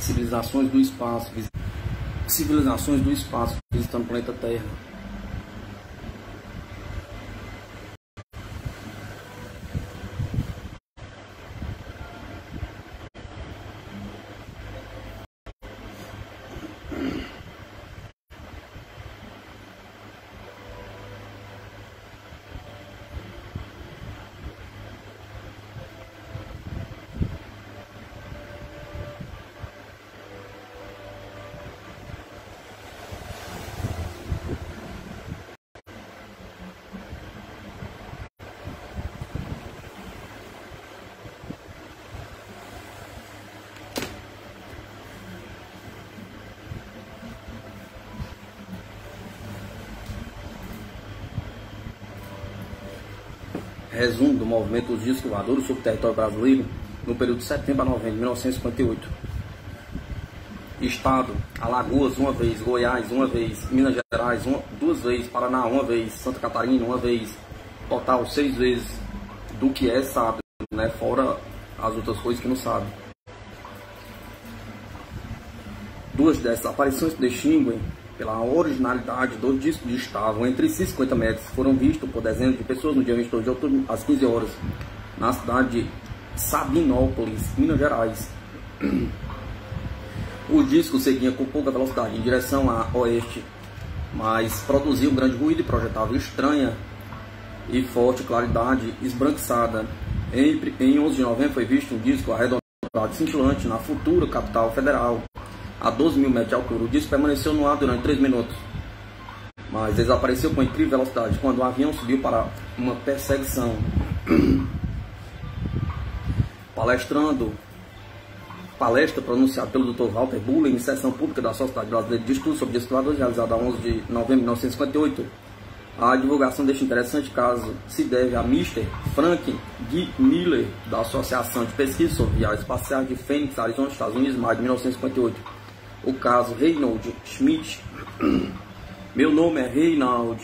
Civilizações do espaço. Civilizações do espaço visitando o planeta Terra. Resumo do movimento dos discos voadores sobre o território brasileiro no período de setembro a novembro de 1958. Estado: Alagoas uma vez, Goiás uma vez, Minas Gerais duas vezes, Paraná uma vez, Santa Catarina uma vez, total 6 vezes. Do que é sabe, né? Fora as outras coisas que não sabe. Duas dessas aparições se distinguem pela originalidade dos discos que estavam entre 50 metros. Foram vistos por dezenas de pessoas no dia 22 de outubro, às 15 horas, na cidade de Sabinópolis, Minas Gerais. O disco seguia com pouca velocidade em direção a oeste, mas produzia um grande ruído e projetava estranha e forte claridade esbranquiçada. Em 11 de novembro foi visto um disco arredondado e cintilante na futura capital federal, a 12 mil metros de altura. O disco permaneceu no ar durante 3 minutos, mas desapareceu com incrível velocidade quando o avião subiu para uma perseguição. Palestra pronunciada pelo Dr. Walter Buller em sessão pública da Sociedade Brasileira de Estudos sobre Discos Voadores, realizada a 11 de novembro de 1958. A divulgação deste interessante caso se deve a Mr. Frank D. Miller, da Associação de Pesquisa sobre Viagens Espaciais de Phoenix, Arizona, Estados Unidos, maio de 1958. O caso Reinhold Schmidt. Meu nome é Reinhold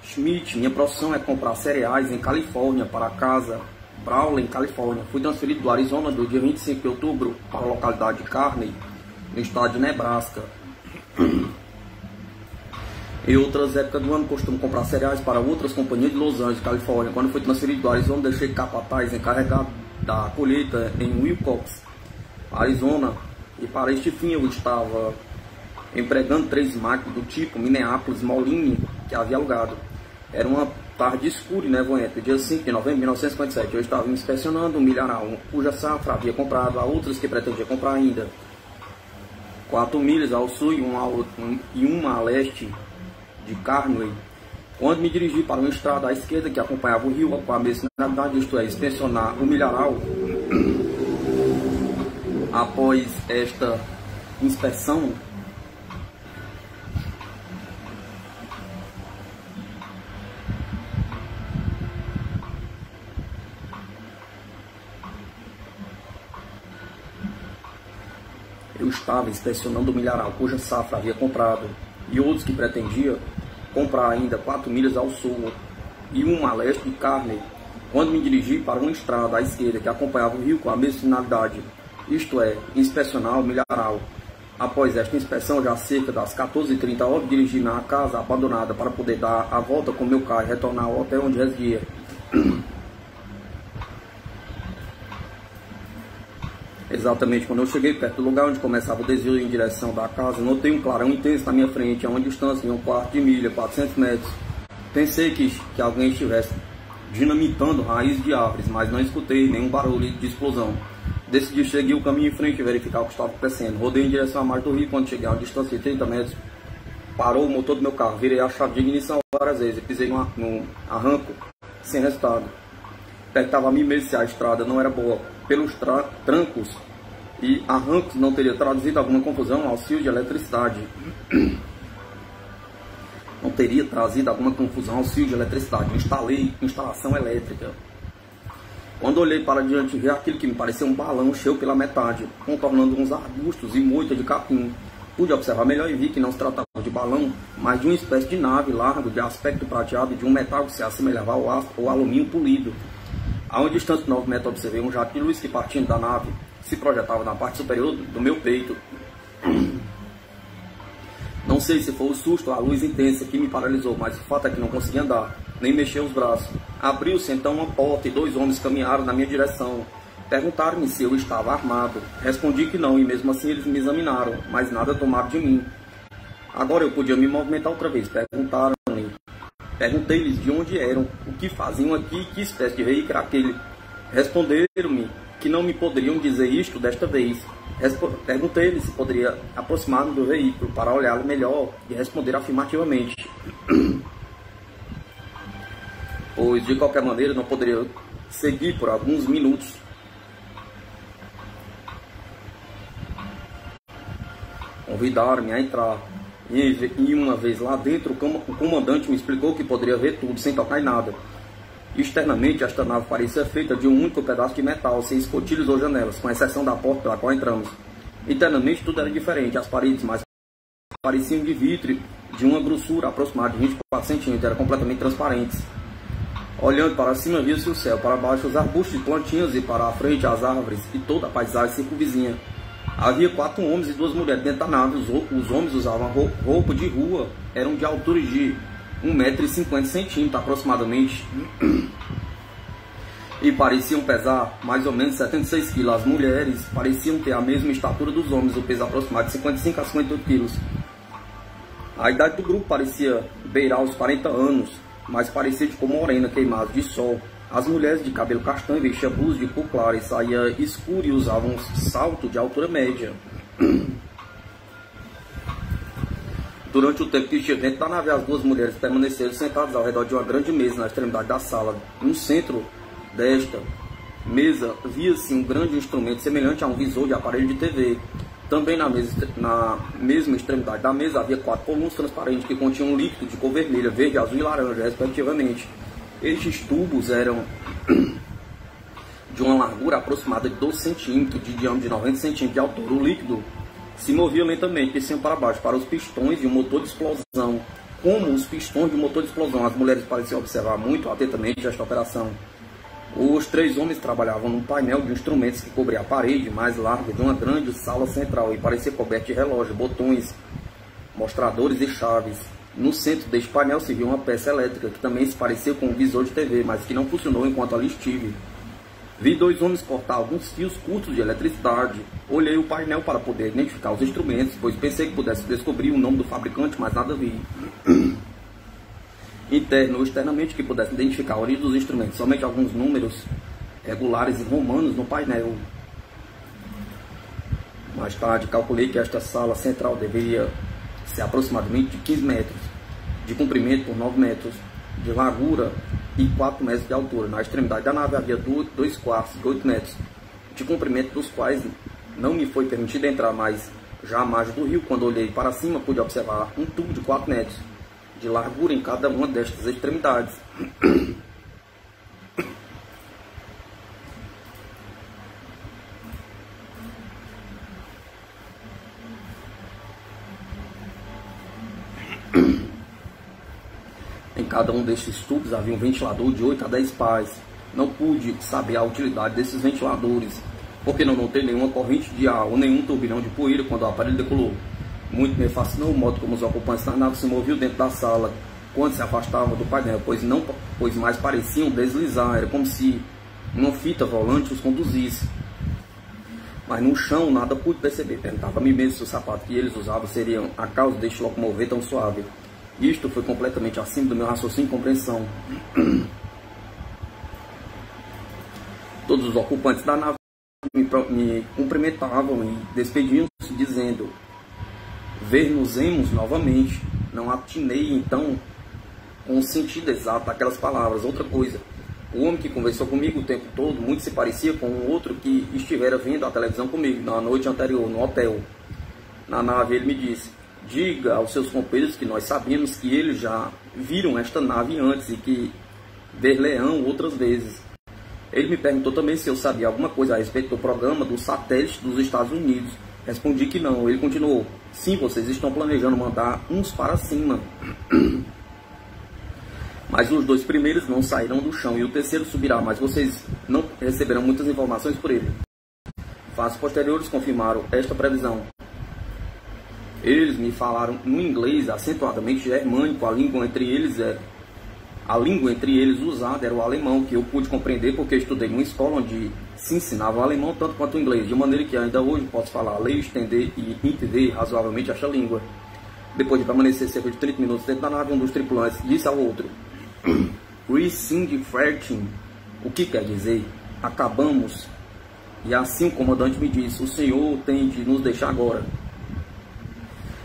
Schmidt, minha profissão é comprar cereais em Califórnia para a casa Brawley, Califórnia. Fui transferido do Arizona do dia 25 de outubro para a localidade de Kearney, no estado de Nebraska. Em outras épocas do ano, costumo comprar cereais para outras companhias de Los Angeles, Califórnia. Quando fui transferido do Arizona, deixei capataz encarregado da colheita em Wilcox, Arizona. E para este fim eu estava empregando 3 máquinas do tipo Minneapolis Moline que havia alugado. Era uma tarde escura e nevoenta, dia 5 de novembro de 1957. Eu estava inspecionando um milharal, cuja safra havia comprado, a outras que pretendia comprar ainda. 4 milhas ao sul e uma a leste de Kearney, quando me dirigi para uma estrada à esquerda que acompanhava o rio com a mesma finalidade, isto é, inspecionar o milharal. Após esta inspeção, eu estava inspecionando o milharal, cuja safra havia comprado, e outros que pretendia comprar ainda 4 milhas ao sul e uma a leste de Kearney, quando me dirigi para uma estrada à esquerda que acompanhava o rio com a mesma finalidade, isto é, inspecionar o milharal. Após esta inspeção, já cerca das 14h30 horas, dirigi na casa abandonada para poder dar a volta com meu carro e retornar ao hotel onde residia. Exatamente quando eu cheguei perto do lugar onde começava o desvio em direção da casa, notei um clarão intenso na minha frente, a uma distância de um quarto de milha, 400 metros. Pensei que alguém estivesse dinamitando raízes de árvores, mas não escutei nenhum barulho de explosão. Decidi seguir o caminho em frente e verificar o que estava acontecendo. Rodei em direção à margem do rio. Quando cheguei a uma distância de 30 metros, parou o motor do meu carro. Virei a chave de ignição várias vezes e pisei num arranco sem resultado. Perguntava a mim mesmo se a estrada não era boa. Pelos trancos e arrancos não teria trazido alguma confusão ao fio de eletricidade. Não teria trazido alguma confusão ao fio de eletricidade. Instalei instalação elétrica. Quando olhei para diante, vi aquilo que me parecia um balão cheio pela metade, contornando uns arbustos e moita de capim. Pude observar melhor e vi que não se tratava de balão, mas de uma espécie de nave larga, de aspecto prateado e de um metal que se assemelhava ao alumínio polido. A uma distância de 9 metros observei um jato de luz que, partindo da nave, se projetava na parte superior do meu peito. sei se foi o susto, a luz intensa que me paralisou, mas o fato é que não consegui andar, nem mexer os braços. Abriu-se então uma porta e 2 homens caminharam na minha direção. Perguntaram-me se eu estava armado. Respondi que não, e mesmo assim eles me examinaram, mas nada tomaram de mim. Agora eu podia me movimentar outra vez. Perguntaram-me. Perguntei-lhes de onde eram, o que faziam aqui, que espécie de veículo era aquele. Responderam-me que não me poderiam dizer isto desta vez. Perguntei-lhes se poderia aproximar-me do veículo para olhá-lo melhor e responder afirmativamente. Pois, de qualquer maneira, não poderia seguir por alguns minutos. Convidaram-me a entrar. E uma vez lá dentro, o comandante me explicou que poderia ver tudo, sem tocar em nada. Externamente, esta nave parecia feita de um único pedaço de metal, sem escotilhos ou janelas, com exceção da porta pela qual entramos. Internamente, tudo era diferente. As paredes mais pareciam de vidro, de uma grossura aproximada de 24 centímetros, eram completamente transparentes. Olhando para cima, via-se o céu, para baixo os arbustos e plantinhas, e para a frente as árvores e toda a paisagem circunvizinha. Havia 4 homens e 2 mulheres dentro da nave. Os homens usavam roupa de rua, eram de altura de 1,50 m aproximadamente, e pareciam pesar mais ou menos 76 kg. As mulheres pareciam ter a mesma estatura dos homens, o peso aproximado de 55 a 58 kg. A idade do grupo parecia beirar os 40 anos, mas parecia de cor morena, queimada de sol. As mulheres de cabelo castanho vestiam blusas de cor clara e saia escura e usavam um salto de altura média. Durante o tempo que estive dentro da nave, as 2 mulheres permaneceram sentadas ao redor de uma grande mesa na extremidade da sala. No centro desta mesa via-se um grande instrumento semelhante a um visor de aparelho de TV. Também na mesma extremidade da mesa havia 4 colunas transparentes que continham um líquido de cor vermelha, verde, azul e laranja, respectivamente. Estes tubos eram de uma largura aproximada de 12 centímetros, de diâmetro de 90 centímetros de altura. O líquido se movia lentamente, desciam para baixo, para os pistões de um motor de explosão. Como os pistões de um motor de explosão, as mulheres pareciam observar muito atentamente esta operação. Os 3 homens trabalhavam num painel de instrumentos que cobria a parede mais larga de uma grande sala central e parecia coberto de relógios, botões, mostradores e chaves. No centro deste painel se viu uma peça elétrica que também se parecia com um visor de TV, mas que não funcionou enquanto ali estive. Vi 2 homens cortar alguns fios curtos de eletricidade. Olhei o painel para poder identificar os instrumentos, pois pensei que pudesse descobrir o nome do fabricante, mas nada vi. Interno ou externamente que pudesse identificar a origem dos instrumentos, somente alguns números regulares e romanos no painel. Mais tarde calculei que esta sala central deveria ser aproximadamente de 15 metros, de comprimento por 9 metros, de largura e 4 metros de altura. Na extremidade da nave havia 2 quartos de 8 metros, de comprimento, dos quais não me foi permitido entrar, mas já à margem do rio, quando olhei para cima, pude observar um tubo de 4 metros, de largura em cada uma destas extremidades. Em cada um destes tubos havia um ventilador de 8 a 10 pares. Não pude saber a utilidade desses ventiladores, porque não notei nenhuma corrente de ar ou nenhum turbilhão de poeira quando o aparelho decolou. Muito me fascinou o modo como os ocupantes da nave se moviam dentro da sala quando se afastavam do painel, pois mais pareciam deslizar, era como se uma fita volante os conduzisse. Mas no chão nada pude perceber. Perguntava a mim mesmo se o sapato que eles usavam seriam a causa deste locomover tão suave. Isto foi completamente acima do meu raciocínio e compreensão. Todos os ocupantes da nave me cumprimentavam e despediam-se, dizendo: ver-nos-emos novamente. Não atinei então com o sentido exato daquelas palavras. Outra coisa, o homem que conversou comigo o tempo todo muito se parecia com um outro que estivera vendo a televisão comigo na noite anterior, no hotel. Na nave ele me disse: diga aos seus companheiros que nós sabíamos que eles já viram esta nave antes e que ver-lhe-ão outras vezes. Ele me perguntou também se eu sabia alguma coisa a respeito do programa do satélite dos Estados Unidos. Respondi que não. Ele continuou: sim, vocês estão planejando mandar uns para cima. Mas os 2 primeiros não sairão do chão e o terceiro subirá, mas vocês não receberão muitas informações por ele. Fatos posteriores confirmaram esta previsão. Eles me falaram no inglês acentuadamente germânico. A língua entre eles usada era o alemão, que eu pude compreender porque estudei numa escola onde se ensinava o alemão tanto quanto o inglês, de maneira que ainda hoje posso falar, ler, entender e entender razoavelmente esta língua. Depois de permanecer cerca de 30 minutos dentro da nave, um dos tripulantes disse ao outro: "We sind fertig", o que quer dizer acabamos. E assim o comandante me disse: "O senhor tem de nos deixar agora".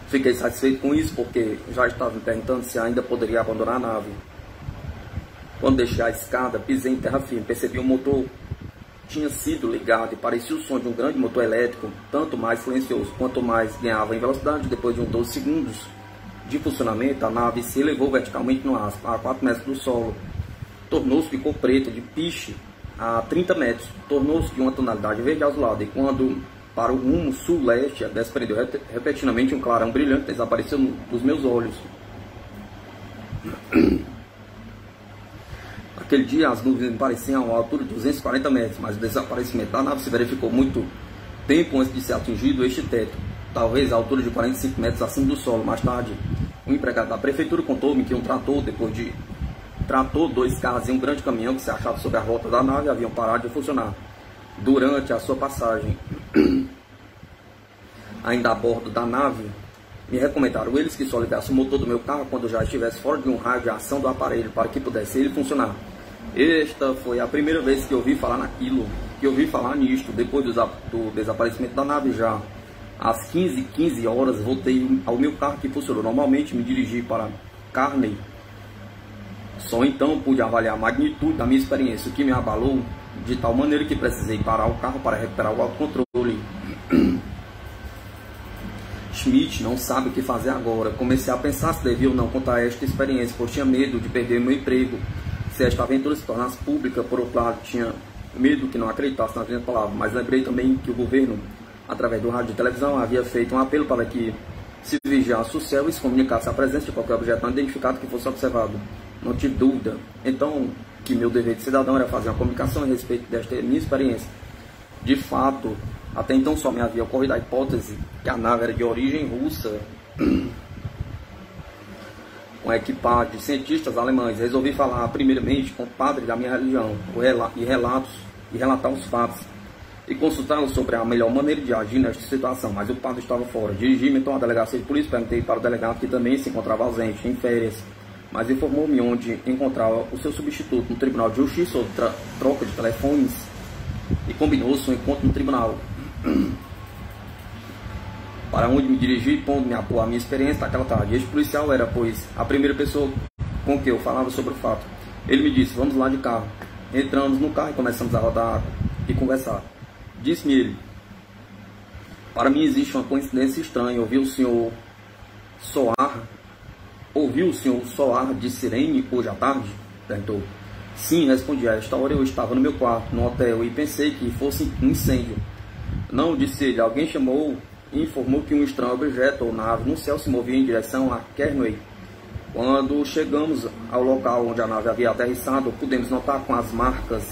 Fiquei satisfeito com isso, porque já estava me perguntando se ainda poderia abandonar a nave. Quando deixei a escada, pisei em terra firme, percebi o motor tinha sido ligado e parecia o som de um grande motor elétrico, tanto mais silencioso quanto mais ganhava em velocidade. Depois de uns 12 segundos de funcionamento, a nave se elevou verticalmente no ar, a 4 metros do solo. Tornou-se de cor preta, de piche, a 30 metros. Tornou-se de uma tonalidade verde azulada, e quando para o rumo sul-leste, desprendeu repentinamente um clarão brilhante, desapareceu dos meus olhos. Aquele dia as nuvens pareciam a altura de 240 metros, mas o desaparecimento da nave se verificou muito tempo antes de ser atingido este teto, talvez a altura de 45 metros acima do solo. Mais tarde, um empregado da prefeitura contou-me que um trator, dois carros e um grande caminhão que se achava sobre a rota da nave haviam parado de funcionar durante a sua passagem. Ainda a bordo da nave, me recomendaram eles que só ligasse o motor do meu carro quando já estivesse fora de um raio de ação do aparelho, para que pudesse ele funcionar. Esta foi a primeira vez que eu ouvi falar naquilo, que eu ouvi falar nisto. Depois do desaparecimento da nave, já às 15 horas, voltei ao meu carro que funcionou normalmente, me dirigi para Carney. Só então pude avaliar a magnitude da minha experiência, o que me abalou de tal maneira que precisei parar o carro para recuperar o autocontrole. Schmidt não sabe o que fazer agora. Comecei a pensar se devia ou não contar esta experiência, pois tinha medo de perder meu emprego se esta aventura se tornasse pública. Por outro lado, tinha medo que não acreditasse nas minhas palavras, mas lembrei também que o governo, através do rádio e televisão, havia feito um apelo para que se vigiasse o céu e se comunicasse a presença de qualquer objeto não identificado que fosse observado. Não tive dúvida, então, que meu dever de cidadão era fazer uma comunicação a respeito desta minha experiência. De fato, até então só me havia ocorrido a hipótese que a nave era de origem russa, com equipagem de cientistas alemães. Resolvi falar primeiramente com o padre da minha religião e relatar os fatos e consultá-lo sobre a melhor maneira de agir nesta situação, mas o padre estava fora. Dirigi-me então à delegacia de polícia, perguntei para o delegado, que também se encontrava ausente, em férias, mas informou-me onde encontrava o seu substituto no Tribunal de Justiça, ou troca de telefones, e combinou-se um encontro no tribunal, para onde me dirigi, pondo-me a pôr a minha experiência naquela tarde. Este policial era, pois, a primeira pessoa com que eu falava sobre o fato. Ele me disse: "Vamos lá de carro". Entramos no carro e começamos a rodar e conversar. Disse-me ele: "Para mim existe uma coincidência estranha. Ouviu o senhor soar de sirene hoje à tarde?" Perguntou. "Sim", respondi. "A esta hora eu estava no meu quarto, no hotel, e pensei que fosse um incêndio." "Não", disse ele, "alguém chamou e informou que um estranho objeto ou nave no céu se movia em direção a Kerney. Quando chegamos ao local onde a nave havia aterrissado, pudemos notar com as marcas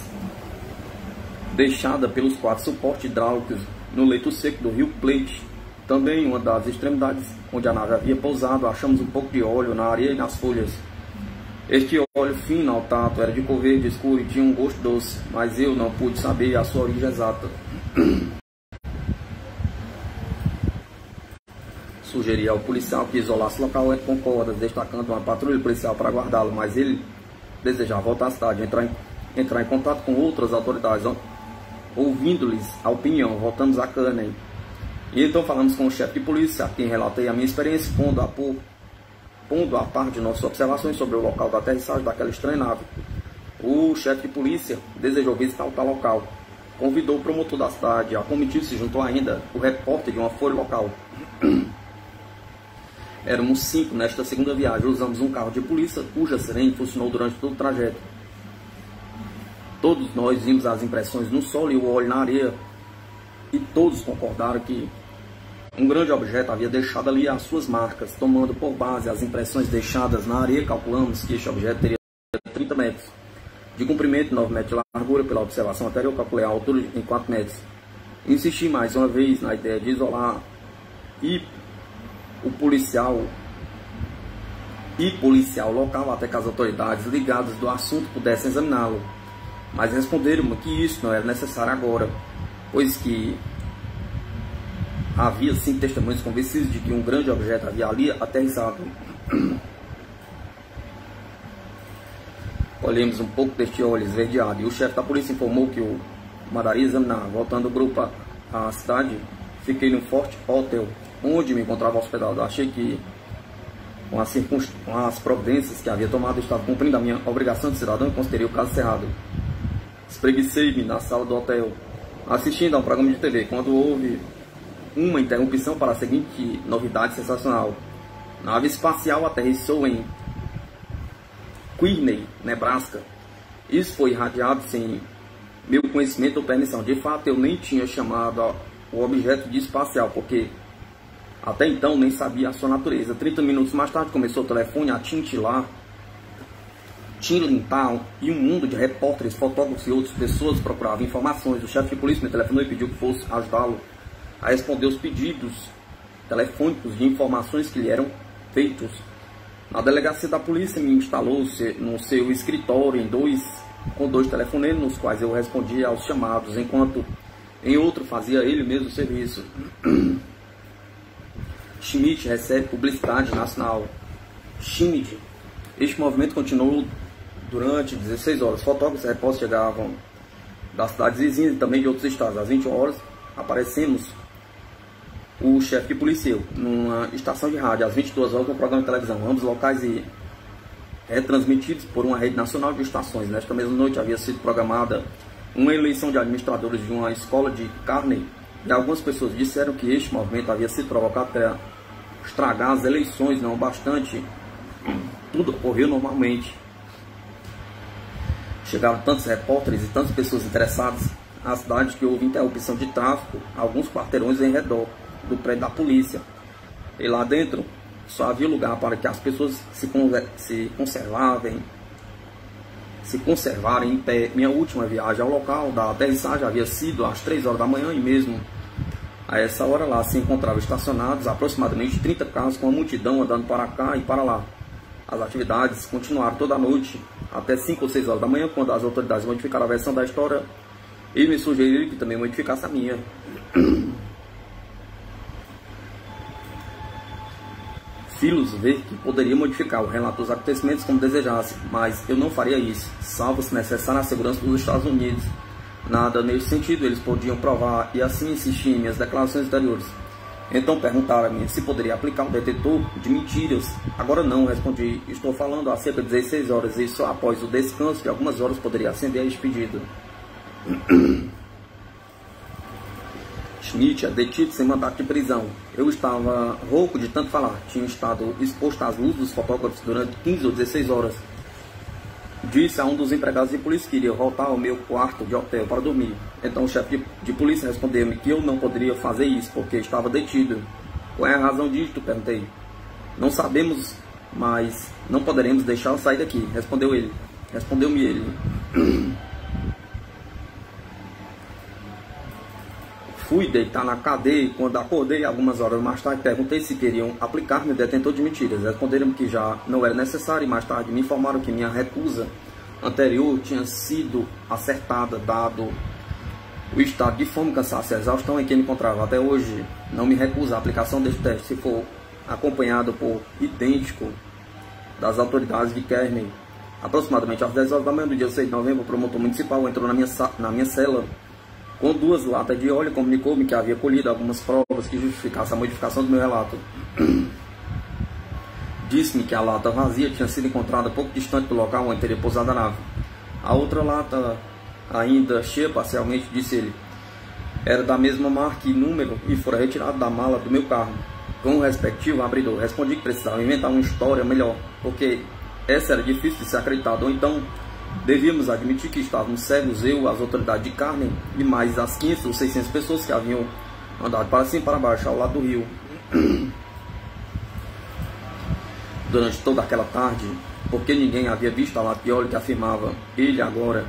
deixadas pelos 4 suportes hidráulicos no leito seco do rio Plate. Também, uma das extremidades onde a nave havia pousado, achamos um pouco de óleo na areia e nas folhas. Este óleo fino ao tato era de cor verde escuro e tinha um gosto doce, mas eu não pude saber a sua origem exata." Sugeri ao policial que isolasse o local com cordas, destacando uma patrulha policial para guardá-lo, mas ele desejava voltar à cidade, entrar em contato com outras autoridades. Ouvindo-lhes a opinião, voltamos a Caney. E então falamos com o chefe de polícia, a quem relatei a minha experiência, pondo a par de nossas observações sobre o local da aterrissagem daquela estranha nave. O chefe de polícia desejou visitar o tal local. Convidou o promotor da cidade. A comitiva se juntou ainda o repórter de uma folha local. Éramos 5 nesta segunda viagem. Usamos um carro de polícia cuja sirene funcionou durante todo o trajeto. Todos nós vimos as impressões no solo e o óleo na areia, e todos concordaram que um grande objeto havia deixado ali as suas marcas. Tomando por base as impressões deixadas na areia, calculamos que este objeto teria 30 metros de comprimento e 9 metros de largura. Pela observação anterior, calculei a altura em 4 metros. Insisti mais uma vez na ideia de isolar e o policial local até que as autoridades ligadas do assunto pudessem examiná-lo, mas responderam que isso não era necessário agora, pois que havia sim testemunhos convencidos de que um grande objeto havia ali aterrissado. Olhemos um pouco deste óleo esverdeado e o chefe da polícia informou que o mandaria examinar. Voltando o grupo à cidade, fiquei no Fort Hotel, onde me encontrava hospedado. Achei que com as providências que havia tomado, estava cumprindo a minha obrigação de cidadão e considerei o caso cerrado. Espreguicei-me na sala do hotel, assistindo a um programa de TV, quando houve uma interrupção para a seguinte novidade sensacional. Nave espacial aterrissou em Kearney, Nebraska. Isso foi irradiado sem meu conhecimento ou permissão. De fato, eu nem tinha chamado o objeto de espacial, porque até então nem sabia a sua natureza. 30 minutos mais tarde começou o telefone a tintilar e um mundo de repórteres, fotógrafos e outras pessoas procuravam informações. O chefe de polícia me telefonou e pediu que fosse ajudá-lo a responder os pedidos telefônicos de informações que lhe eram feitos. Na delegacia da polícia me instalou no seu escritório com dois telefonemas, nos quais eu respondia aos chamados, enquanto em outro fazia ele mesmo o serviço. Schmidt recebe publicidade nacional. Schmidt. Este movimento continuou durante 16 horas. Fotógrafos e repórteres chegavam das cidades vizinhas e também de outros estados. Às 20 horas, aparecemos o chefe de polícia numa estação de rádio. Às 22 horas, no programa de televisão. Ambos locais e retransmitidos por uma rede nacional de estações. Nesta mesma noite havia sido programada uma eleição de administradores de uma escola de Kearney. E algumas pessoas disseram que este movimento havia sido provocado para estragar as eleições, não bastante. Tudo ocorreu normalmente. Chegaram tantos repórteres e tantas pessoas interessadas à cidade que houve interrupção de tráfego a alguns quarteirões em redor do prédio da polícia. E lá dentro só havia lugar para que as pessoas se conservarem em pé. Minha última viagem ao local da aterrissagem havia sido às 3 horas da manhã e mesmo a essa hora lá se encontravam estacionados aproximadamente 30 carros com a multidão andando para cá e para lá. As atividades continuaram toda a noite até 5 ou 6 horas da manhã, quando as autoridades modificaram a versão da história e me sugeriram que também modificasse a minha. Filos ver que poderia modificar o relato dos acontecimentos como desejasse, mas eu não faria isso, salvo se necessário a segurança dos Estados Unidos. Nada nesse sentido eles podiam provar, e assim insisti em minhas declarações anteriores. Então perguntaram-me se poderia aplicar um detetor de mentiras. Agora não, respondi. Estou falando há cerca de 16 horas e só após o descanso de algumas horas poderia acender este pedido. Schmidt é detido sem mandato de prisão. Eu estava rouco de tanto falar. Tinha estado exposto às luzes dos fotógrafos durante 15 ou 16 horas. Disse a um dos empregados de polícia que iria voltar ao meu quarto de hotel para dormir. Então o chefe de polícia respondeu-me que eu não poderia fazer isso porque estava detido. Qual é a razão disto? Perguntei. Não sabemos, mas não poderemos deixá-lo sair daqui, respondeu-me ele. Fui deitar na cadeia e quando acordei algumas horas mais tarde perguntei se queriam aplicar-me o detentor de mentiras. Responderam que já não era necessário e mais tarde me informaram que minha recusa anterior tinha sido acertada, dado o estado de fome, cansaço e exaustão em que me encontrava. Até hoje não me recuso a aplicação deste teste, se for acompanhado por idêntico das autoridades de Kearney. Aproximadamente às 10 horas da manhã do dia 6 de novembro, o promotor municipal entrou na minha cela com 2 latas de óleo e comunicou-me que havia colhido algumas provas que justificassem a modificação do meu relato. Disse-me que a lata vazia tinha sido encontrada pouco distante do local onde teria pousado a nave. A outra lata, ainda cheia parcialmente, disse ele, era da mesma marca e número e fora retirada da mala do meu carro, com o respectivo abridor. Respondi que precisava inventar uma história melhor, porque essa era difícil de ser acreditada, ou então devíamos admitir que estávamos cegos, eu, as autoridades de Kearney e mais as 500 ou 600 pessoas que haviam andado para cima e para baixo ao lado do rio. Durante toda aquela tarde, porque ninguém havia visto a lata de óleo que afirmava ele agora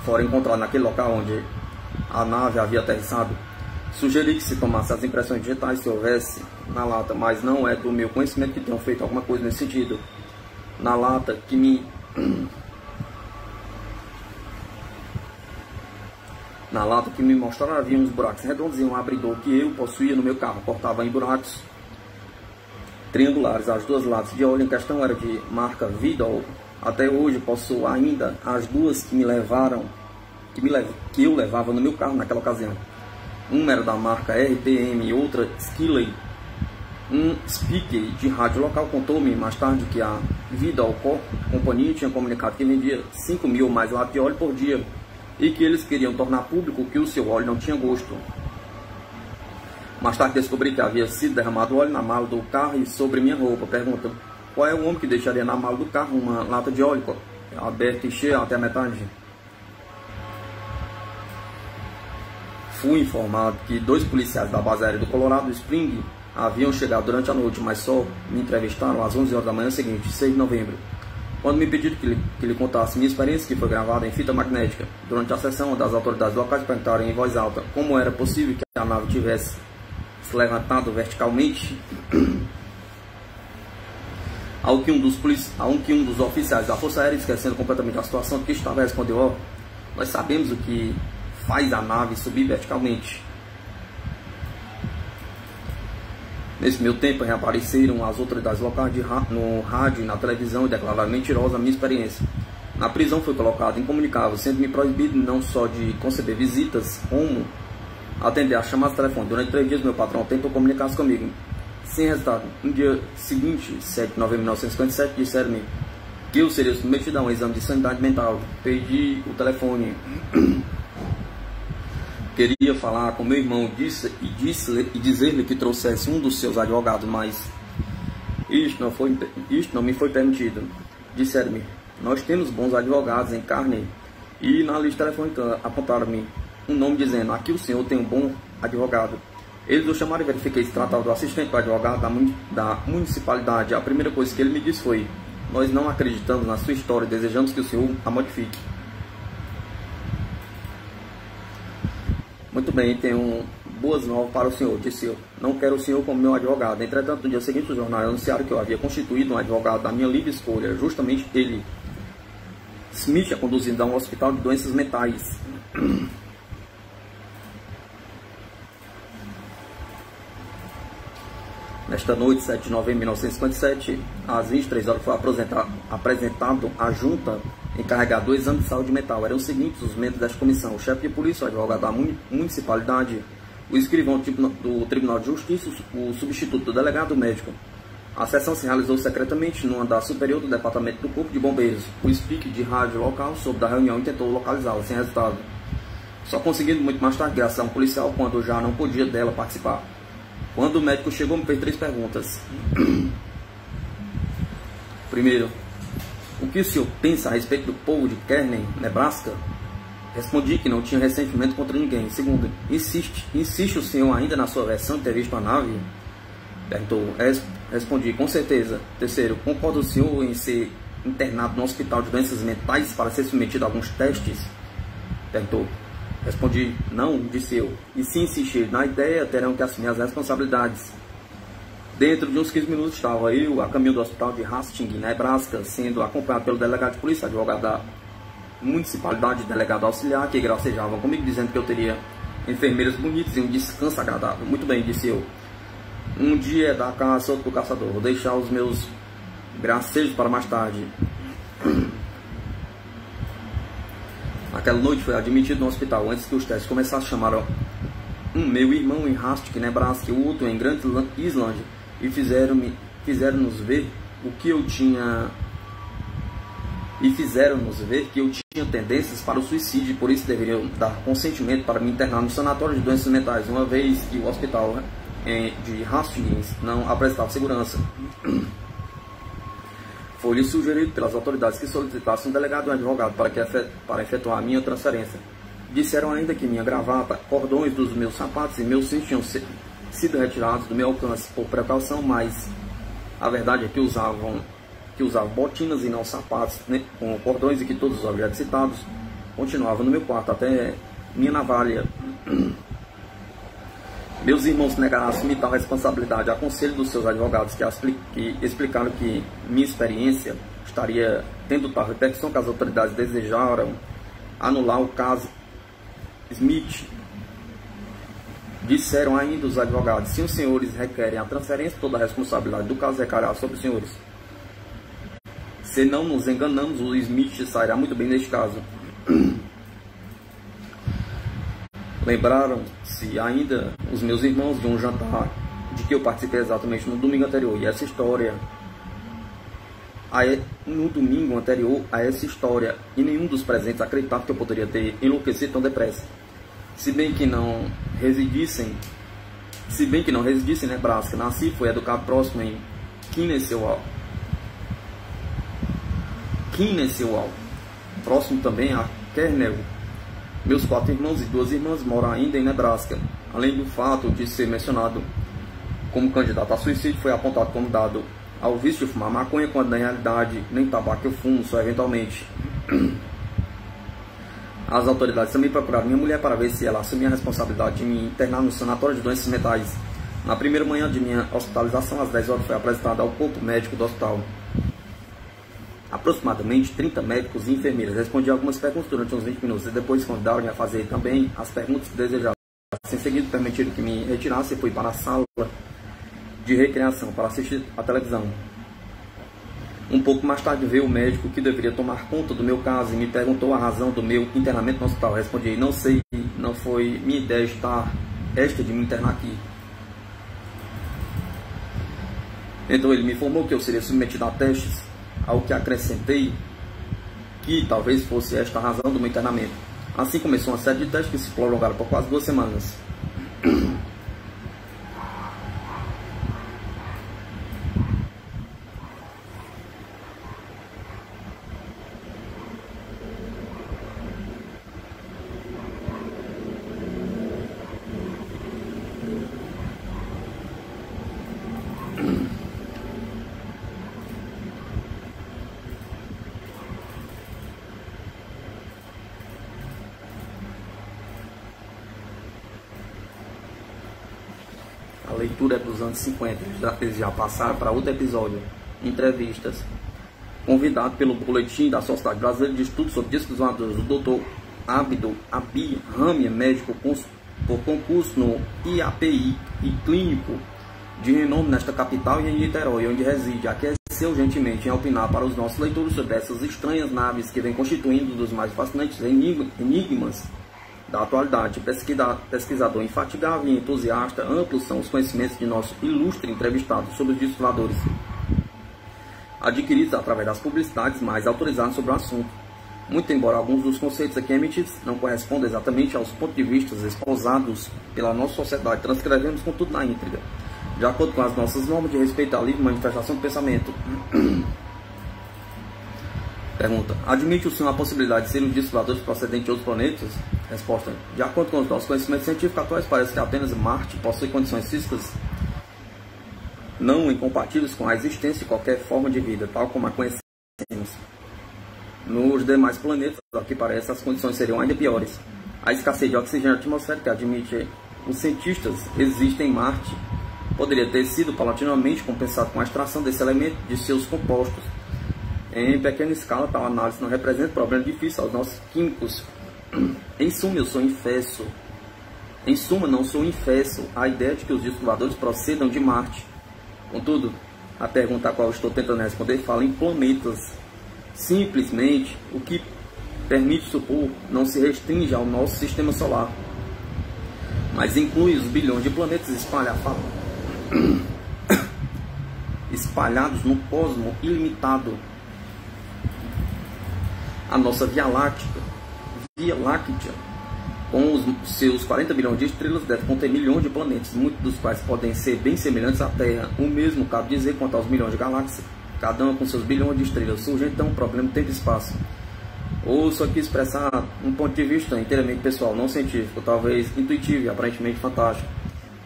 fora encontrado naquele local onde a nave havia aterrissado, sugeri que se tomasse as impressões digitais se houvesse na lata, mas não é do meu conhecimento que tenham feito alguma coisa nesse sentido. Na lata que me mostraram havia uns buracos redondos e um abridor que eu possuía no meu carro cortava em buracos triangulares. As duas latas de óleo em questão eram de marca Vidal. Até hoje possuo ainda as duas que eu levava no meu carro naquela ocasião. Uma era da marca RTM e outra Skilley. Um speaker de rádio local contou-me mais tarde que a Vidal Companhia tinha comunicado que vendia 5.000 ou mais latas de óleo por dia e que eles queriam tornar público que o seu óleo não tinha gosto. Mais tarde descobri que havia sido derramado óleo na mala do carro e sobre minha roupa. Pergunta: qual é o homem que deixaria na mala do carro uma lata de óleo aberta e cheia até a metade? Fui informado que 2 policiais da base aérea do Colorado Spring haviam chegado durante a noite, mas só me entrevistaram às 11 horas da manhã seguinte, 6 de novembro, quando me pediram que lhe contasse minha experiência, que foi gravada em fita magnética. Durante a sessão, das autoridades locais perguntaram em voz alta como era possível que a nave tivesse se levantado verticalmente. Ao que um dos oficiais da Força Aérea, esquecendo completamente a situação que estava, respondeu: ó, nós sabemos o que faz a nave subir verticalmente. Nesse meu tempo, reapareceram as autoridades locais no rádio e na televisão e declararam mentirosa a minha experiência. Na prisão fui colocado incomunicável, sendo-me proibido não só de conceber visitas, como atender a chamadas de telefone. Durante 3 dias, meu patrão tentou comunicar-se comigo, sem resultado. No dia seguinte, 7 de novembro de 1957, disseram-me que eu seria submetido a um exame de sanidade mental. Perdi o telefone. Queria falar com meu irmão e dizer-lhe que trouxesse um dos seus advogados, mas isto não me foi permitido. Disseram-me: nós temos bons advogados em carne, e na lista telefônica apontaram-me um nome dizendo: aqui o senhor tem um bom advogado. Eles o chamaram e verifiquei se tratava do assistente do advogado da municipalidade. A primeira coisa que ele me disse foi: nós não acreditamos na sua história e desejamos que o senhor a modifique. Muito bem, tenho boas novas para o senhor, disse eu. Não quero o senhor como meu advogado. Entretanto, no dia seguinte, os jornais anunciaram que eu havia constituído um advogado da minha livre escolha. Justamente ele, Smith, é conduzido a um hospital de doenças mentais. Nesta noite, 7 de novembro de 1957, às 23 horas, foi apresentado à junta encarregada do exame de saúde mental. Eram os seguintes os membros desta comissão: o chefe de polícia, o advogado da municipalidade, o escrivão do Tribunal de Justiça, o substituto do delegado médico. A sessão se realizou secretamente no andar superior do departamento do Corpo de Bombeiros. O speaker de rádio local soube da reunião e tentou localizá-la, sem resultado. Só conseguindo muito mais tarde, graças a um policial, quando já não podia dela participar. Quando o médico chegou, me fez 3 perguntas. Primeiro: o que o senhor pensa a respeito do povo de Kearney, Nebraska? Respondi que não tinha ressentimento contra ninguém. Segundo: insiste o senhor ainda na sua versão de ter visto a nave? Perguntou. Respondi: com certeza. Terceiro: concorda o senhor em ser internado no hospital de doenças mentais para ser submetido a alguns testes? Perguntou. Respondi: não, disse eu. E se insistir na ideia, terão que assumir as responsabilidades. Dentro de uns 15 minutos estava eu a caminho do hospital de Hastings, Nebraska, sendo acompanhado pelo delegado de polícia, advogado da municipalidade, delegado auxiliar, que gracejavam comigo, dizendo que eu teria enfermeiras bonitas e um descanso agradável. Muito bem, disse eu. Um dia é da caça, outro do caçador. Vou deixar os meus gracejos para mais tarde. Aquela noite foi admitido no hospital. Antes que os testes começassem, chamaram um meu irmão em Hastings, Nebraska, e o outro em Grand Island, e fizeram-nos ver que eu tinha tendências para o suicídio, e por isso deveriam dar consentimento para me internar no sanatório de doenças mentais, uma vez que o hospital de Hastings não apresentava segurança. Foi-lhe sugerido pelas autoridades que solicitasse um delegado e um advogado para efetuar a minha transferência. Disseram ainda que minha gravata, cordões dos meus sapatos e meus cintos tinham sido retirados do meu alcance por precaução, mas a verdade é que usavam botinas e não sapatos, né, com cordões, e que todos os objetos citados continuavam no meu quarto, até minha navalha. Meus irmãos se negaram a assumir tal responsabilidade a conselho dos seus advogados, que explicaram que minha experiência estaria tendo tal repercussão que as autoridades desejaram anular o caso Smith. Disseram ainda os advogados: se os senhores requerem a transferência, toda a responsabilidade do caso recairá sobre os senhores. Se não nos enganamos, o Smith sairá muito bem neste caso. Lembraram-se ainda os meus irmãos de um jantar de que eu participei exatamente no domingo anterior. E essa história, no domingo anterior a essa história, e nenhum dos presentes acreditava que eu poderia ter enlouquecido tão depressa. Se bem que não residisse em Nebraska, nasci e fui educado próximo em Kennesaw, próximo também a Kernel. Meus 4 irmãos e 2 irmãs moram ainda em Nebraska. Além do fato de ser mencionado como candidato a suicídio, foi apontado como dado ao vício de fumar maconha, quando na realidade nem tabaco eu fumo, só eventualmente. As autoridades também procuraram minha mulher para ver se ela assumia a responsabilidade de me internar no sanatório de doenças mentais. Na primeira manhã de minha hospitalização, às 10 horas, foi apresentada ao corpo médico do hospital. Aproximadamente 30 médicos e enfermeiras respondiam algumas perguntas durante uns 20 minutos e depois convidaram-me a fazer também as perguntas que desejavam. Em seguida, permitiram que me retirasse e fui para a sala de recreação para assistir à televisão. Um pouco mais tarde veio o médico que deveria tomar conta do meu caso e me perguntou a razão do meu internamento no hospital. Respondi: não sei, não foi minha ideia esta de me internar aqui. Então ele me informou que eu seria submetido a testes, ao que acrescentei que talvez fosse esta a razão do meu internamento. Assim começou uma série de testes que se prolongaram por quase 2 semanas. A leitura é dos anos 50, eles já passaram para outro episódio. Entrevistas. Convidado pelo Boletim da Sociedade Brasileira de Estudos sobre Discos Voadores, o Dr. Abdo Abi Ramia, médico por concurso no IAPI e clínico de renome nesta capital e em Niterói, onde reside, aqueceu gentilmente em opinar para os nossos leitores sobre essas estranhas naves que vêm constituindo um dos mais fascinantes enigmas da atualidade. Pesquisador infatigável e entusiasta, amplos são os conhecimentos de nosso ilustre entrevistado sobre os discos voadores, adquiridos através das publicidades mais autorizadas sobre o assunto. Muito embora alguns dos conceitos aqui emitidos não correspondam exatamente aos pontos de vista esposados pela nossa sociedade, transcrevemos contudo na íntegra, de acordo com as nossas normas de respeito à livre manifestação do pensamento. Pergunta: admite o senhor a possibilidade de ser um disco voador procedente de outros planetas? Resposta: de acordo com os nossos conhecimentos científicos atuais, parece que apenas Marte possui condições físicas não incompatíveis com a existência de qualquer forma de vida, tal como a conhecemos. Nos demais planetas, ao que parece, as condições seriam ainda piores. A escassez de oxigênio atmosférico que admite os cientistas existe em Marte poderia ter sido paulatinamente compensado com a extração desse elemento de seus compostos. Em pequena escala, tal análise não representa problema difícil aos nossos químicos. Em suma, eu sou infesso. Em suma, não sou infesso à ideia de que os discos voadores procedam de Marte. Contudo, a pergunta a qual estou tentando responder fala em planetas. Simplesmente, o que permite supor não se restringe ao nosso sistema solar, mas inclui os bilhões de planetas espalhados no cosmos ilimitado. A nossa Via Láctea, com os seus 40 bilhões de estrelas, deve conter milhões de planetas, muitos dos quais podem ser bem semelhantes à Terra. O mesmo cabe dizer quanto aos milhões de galáxias, cada uma com seus bilhões de estrelas. Surge então um problema de tempo e espaço. Ouço aqui expressar um ponto de vista inteiramente pessoal, não científico, talvez intuitivo e aparentemente fantástico,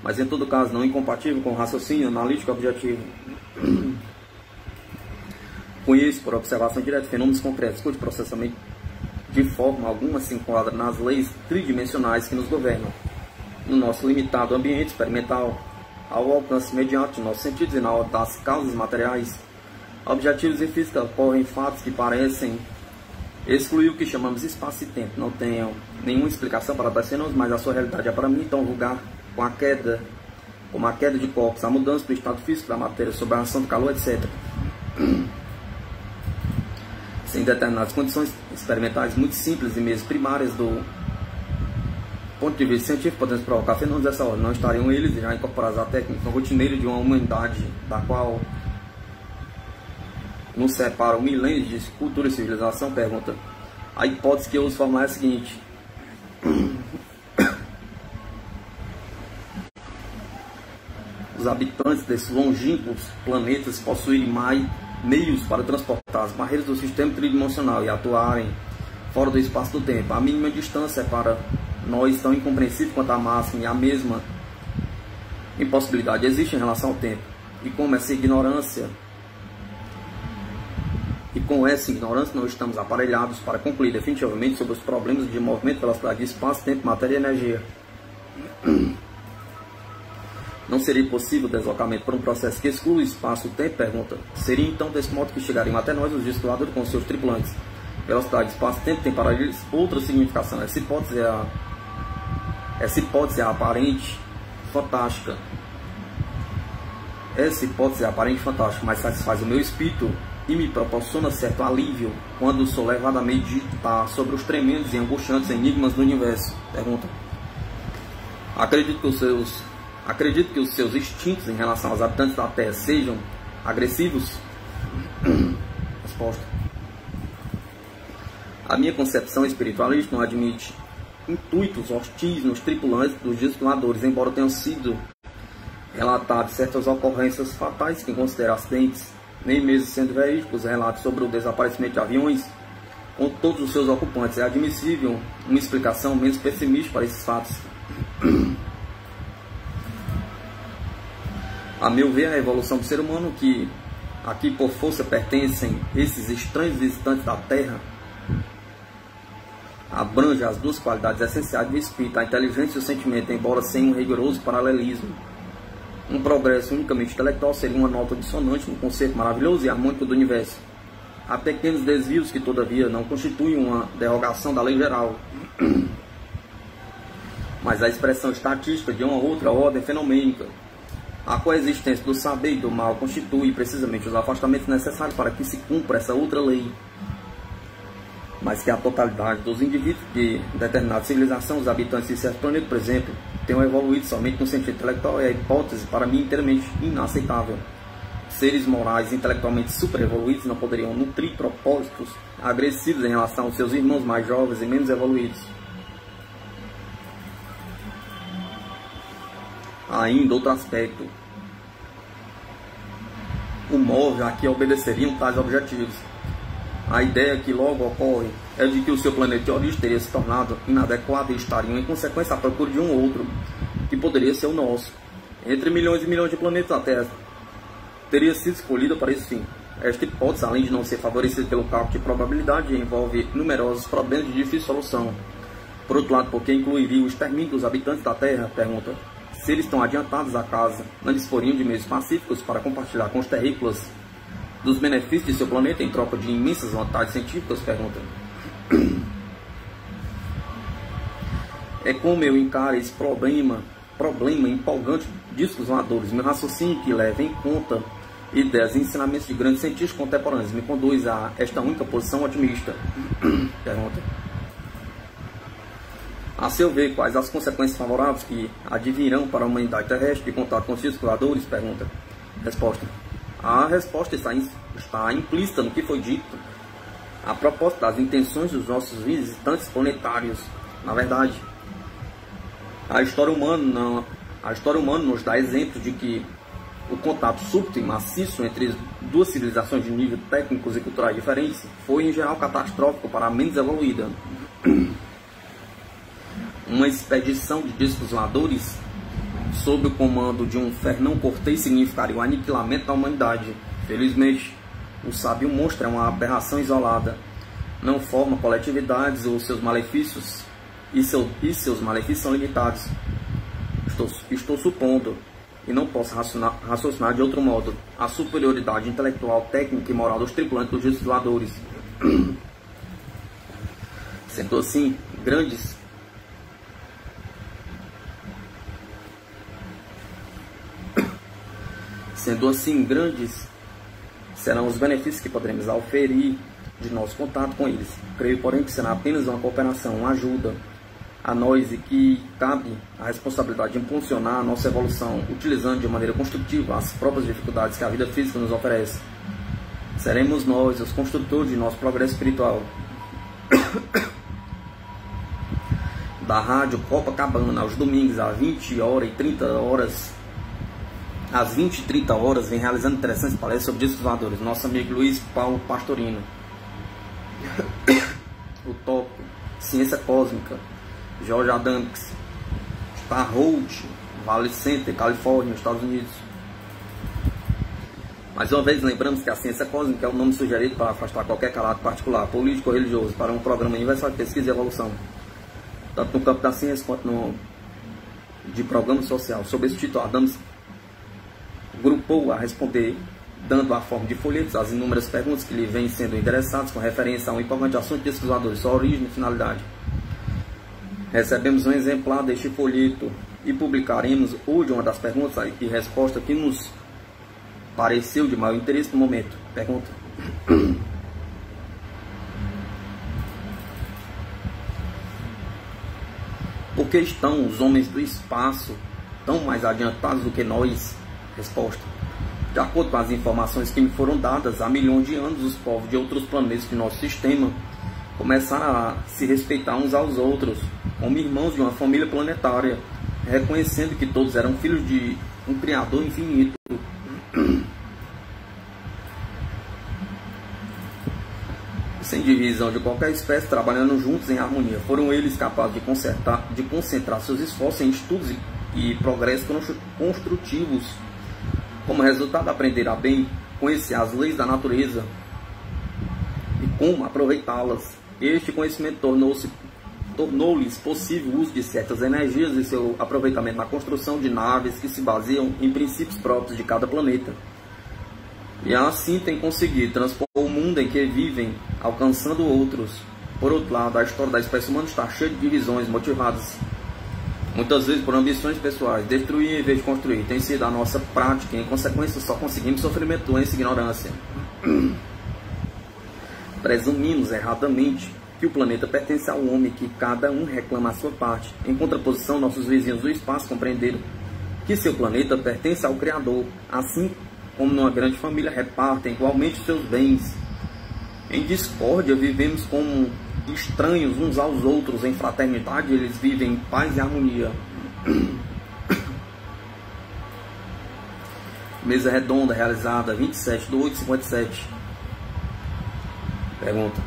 mas em todo caso não incompatível com o raciocínio analítico objetivo. Conheço por observação direta fenômenos concretos cujo processamento de forma alguma se enquadra nas leis tridimensionais que nos governam. no nosso limitado ambiente experimental, ao alcance imediato de nossos sentidos e na ordem das causas materiais, objetivos em física ocorrem fatos que parecem excluir o que chamamos espaço e tempo, não tenham nenhuma explicação para nós, mas a sua realidade é para mim tão vulgar como a queda de corpos, a mudança do estado físico da matéria sob a ação do calor, etc. Sem determinadas condições experimentais muito simples e mesmo primárias do ponto de vista científico, podemos provocar fenômenos dessa ordem. Não estariam eles já incorporados à técnica rotineira de uma humanidade da qual nos separam milênios de cultura e civilização? Pergunta. A hipótese que eu uso formular é a seguinte: os habitantes desses longínquos planetas possuírem meios para transportar as barreiras do sistema tridimensional e atuarem fora do espaço do tempo. A mínima distância é para nós tão incompreensível quanto a máxima, e a mesma impossibilidade existe em relação ao tempo. E com essa ignorância não estamos aparelhados para concluir definitivamente sobre os problemas de movimento, velocidade de espaço, tempo, matéria e energia. Não seria possível o deslocamento por um processo que exclui o espaço e o tempo? Pergunta. Seria então desse modo que chegariam até nós os discos voadores com seus tripulantes. Velocidade, espaço e tempo tem para eles outra significação. Essa hipótese é aparente fantástica. Essa hipótese é aparente fantástica, mas satisfaz o meu espírito e me proporciona certo alívio quando sou levado a meditar sobre os tremendos e angustiantes enigmas do universo. Pergunta. Acredito que os seus instintos em relação aos habitantes da Terra sejam agressivos? Resposta. A minha concepção espiritualista não admite intuitos hostis nos tripulantes dos discos voadores, embora tenham sido relatadas certas ocorrências fatais que considero acidentes, nem mesmo sendo verídicos relatos sobre o desaparecimento de aviões com todos os seus ocupantes. É admissível uma explicação menos pessimista para esses fatos. A meu ver, a evolução do ser humano, que aqui por força pertencem esses estranhos visitantes da Terra, abrange as duas qualidades essenciais do espírito, a inteligência e o sentimento, embora sem um rigoroso paralelismo. Um progresso unicamente intelectual seria uma nota dissonante no conceito maravilhoso e harmônico do universo. Há pequenos desvios que, todavia, não constituem uma derrogação da lei geral, mas a expressão estatística de uma outra ordem fenomênica. A coexistência do saber e do mal constitui precisamente os afastamentos necessários para que se cumpra essa outra lei, mas que a totalidade dos indivíduos de determinada civilização, os habitantes de certo planeta, por exemplo, tenham evoluído somente no sentido intelectual, é a hipótese para mim inteiramente inaceitável. Seres morais e intelectualmente superevoluídos não poderiam nutrir propósitos agressivos em relação aos seus irmãos mais jovens e menos evoluídos. Ainda outro aspecto: o móvel a que obedeceriam tais objetivos. A ideia que logo ocorre é de que o seu planeta de origem teria se tornado inadequado e estariam em consequência à procura de um outro, que poderia ser o nosso. Entre milhões e milhões de planetas, a Terra teria sido escolhida para esse fim. Esta hipótese, além de não ser favorecida pelo cálculo de probabilidade, envolve numerosos problemas de difícil solução. Por outro lado, porque incluiria o extermínio dos habitantes da Terra? Pergunta. Se eles estão adiantados à casa, não disporiam de meios pacíficos para compartilhar com os terrícolas dos benefícios de seu planeta em troca de imensas vantagens científicas? Pergunta. É como eu encaro esse problema empolgante discos voadores. Meu raciocínio, que leva em conta ideias e ensinamentos de grandes cientistas contemporâneos, me conduz a esta única posição otimista. Pergunta. A seu ver, quais as consequências favoráveis que advirão para a humanidade terrestre de contato com os discos voadores? Pergunta. Resposta. A resposta está implícita no que foi dito a propósito das intenções dos nossos visitantes planetários. Na verdade, a história humana nos dá exemplos de que o contato súbito e maciço entre duas civilizações de nível técnicos e culturais diferentes foi, em geral, catastrófico para a menos evoluída. Uma expedição de discos voadores sob o comando de um Fernão Cortés significaria o aniquilamento da humanidade. Felizmente, o sábio monstro é uma aberração isolada. Não forma coletividades ou seus malefícios, e seus malefícios são limitados. Estou supondo, e não posso raciocinar de outro modo, a superioridade intelectual, técnica e moral dos tripulantes dos discos voadores. Sendo assim, grandes serão os benefícios que poderemos auferir de nosso contato com eles. Creio, porém, que será apenas uma cooperação, uma ajuda a nós e que cabe a responsabilidade de impulsionar a nossa evolução, utilizando de maneira construtiva as próprias dificuldades que a vida física nos oferece. Seremos nós os construtores de nosso progresso espiritual. Da Rádio Copacabana, aos domingos, às 20 horas e 30 horas, às 20 e 30 horas, vem realizando interessantes palestras sobre discos voadores. Nosso amigo Luiz Paulo Pastorino. O tópico: Ciência Cósmica, Jorge Adams, Starholt, Valley Center, Califórnia, Estados Unidos. Mais uma vez, lembramos que a ciência cósmica é o nome sugerido para afastar qualquer caráter particular, político ou religioso, para um programa universal de pesquisa e evolução, tanto no campo da ciência quanto no de programa social. Sob esse título, Adams grupou a responder, dando a forma de folhetos as inúmeras perguntas que lhe vêm sendo endereçadas com referência a um importante assunto de discos voadores, sua origem e finalidade. Recebemos um exemplar deste folheto e publicaremos hoje uma das perguntas e resposta que nos pareceu de maior interesse no momento. Pergunta: por que estão os homens do espaço tão mais adiantados do que nós? Resposta: de acordo com as informações que me foram dadas, há milhões de anos os povos de outros planetas de nosso sistema começaram a se respeitar uns aos outros, como irmãos de uma família planetária, reconhecendo que todos eram filhos de um Criador infinito. Sem divisão de qualquer espécie, trabalhando juntos em harmonia. Foram eles capazes de concentrar seus esforços em estudos e progressos construtivos. Como resultado, aprender a bem conhecer as leis da natureza e como aproveitá-las. Este conhecimento tornou-lhes possível o uso de certas energias e seu aproveitamento na construção de naves que se baseiam em princípios próprios de cada planeta. E assim tem conseguido transpor o mundo em que vivem, alcançando outros. Por outro lado, a história da espécie humana está cheia de divisões motivadas muitas vezes por ambições pessoais. Destruir em vez de construir tem sido a nossa prática e, em consequência, só conseguimos sofrimento, doença e ignorância. Presumimos erradamente que o planeta pertence ao homem, que cada um reclama a sua parte. Em contraposição, nossos vizinhos do espaço compreenderam que seu planeta pertence ao Criador, assim como numa grande família repartem igualmente seus bens. Em discórdia, vivemos como estranhos uns aos outros. Em fraternidade, eles vivem em paz e harmonia. Mesa redonda realizada 27/8/57. Pergunta: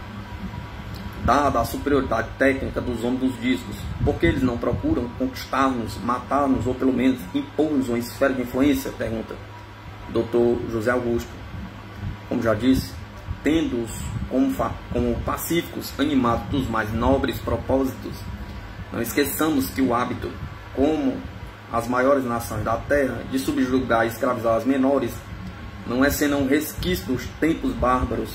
dada a superioridade técnica dos homens dos discos, por que eles não procuram conquistar-nos, matar-nos ou pelo menos impor-nos uma esfera de influência? Pergunta Dr. José Augusto. Como já disse, tendo-os como pacíficos, animados dos mais nobres propósitos, não esqueçamos que o hábito, como as maiores nações da terra, de subjugar e escravizar as menores, não é senão um resquício dos tempos bárbaros.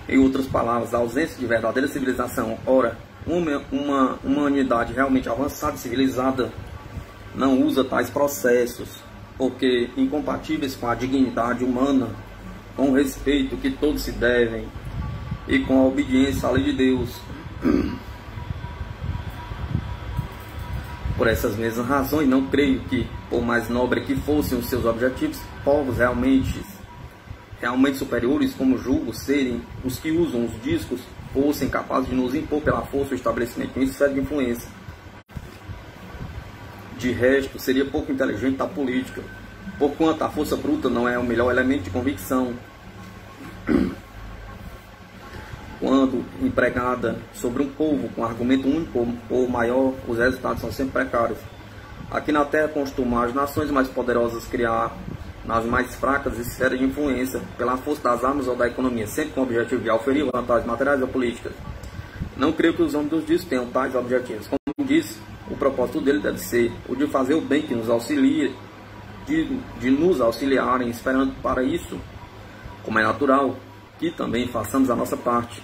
Em outras palavras, a ausência de verdadeira civilização. Ora, uma humanidade realmente avançada e civilizada não usa tais processos, porque incompatíveis com a dignidade humana, com o respeito que todos se devem e com a obediência à lei de Deus. Por essas mesmas razões, não creio que, por mais nobre que fossem os seus objetivos, povos realmente superiores, como julgo serem os que usam os discos, fossem capazes de nos impor pela força o estabelecimento de uma esfera de influência. De resto, seria pouco inteligente a política, porquanto a força bruta não é o melhor elemento de convicção. Quando empregada sobre um povo com argumento único ou maior, os resultados são sempre precários. Aqui na Terra costumam as nações mais poderosas criar nas mais fracas esferas de influência pela força das armas ou da economia, sempre com o objetivo de auferir vantagens materiais ou políticas. Não creio que os homens dos discos tenham tais objetivos. Como disse, o propósito dele deve ser o de fazer o bem que nos auxilie, de nos auxiliarem, esperando para isso, como é natural, que também façamos a nossa parte.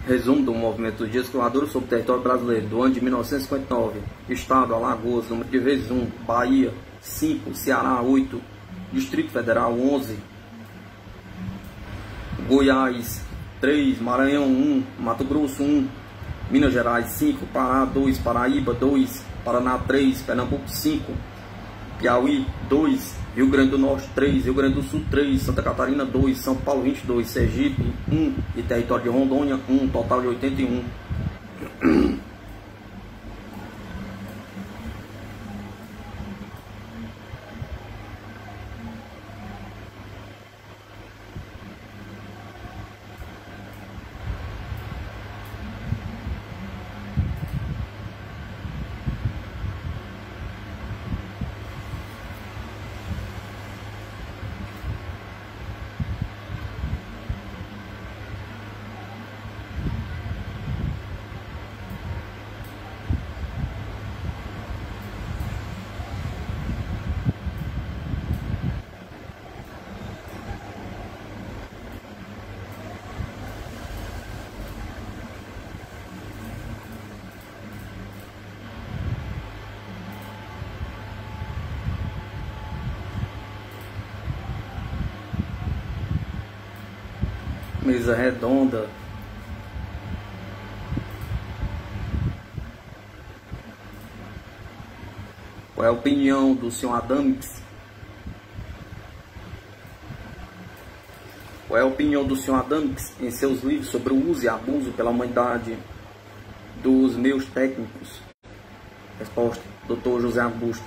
Resumo do movimento dos dias voadores sobre o território brasileiro do ano de 1959. Estado: Alagoas. Número de vezes 1. Bahia 5. Ceará 8. Distrito Federal 11. Goiás 3. Maranhão 1. Mato Grosso 1. Minas Gerais 5. Pará 2. Paraíba 2. Paraná 3. Pernambuco 5. Piauí 2. Rio Grande do Norte 3, Rio Grande do Sul 3, Santa Catarina 2, São Paulo 22, Sergipe 1 e território de Rondônia 1, total de 81. Mesa redonda. Qual é a opinião do senhor Adams? Qual é a opinião do senhor Adams em seus livros sobre o uso e abuso pela humanidade dos meios técnicos? Resposta: Dr. José Augusto.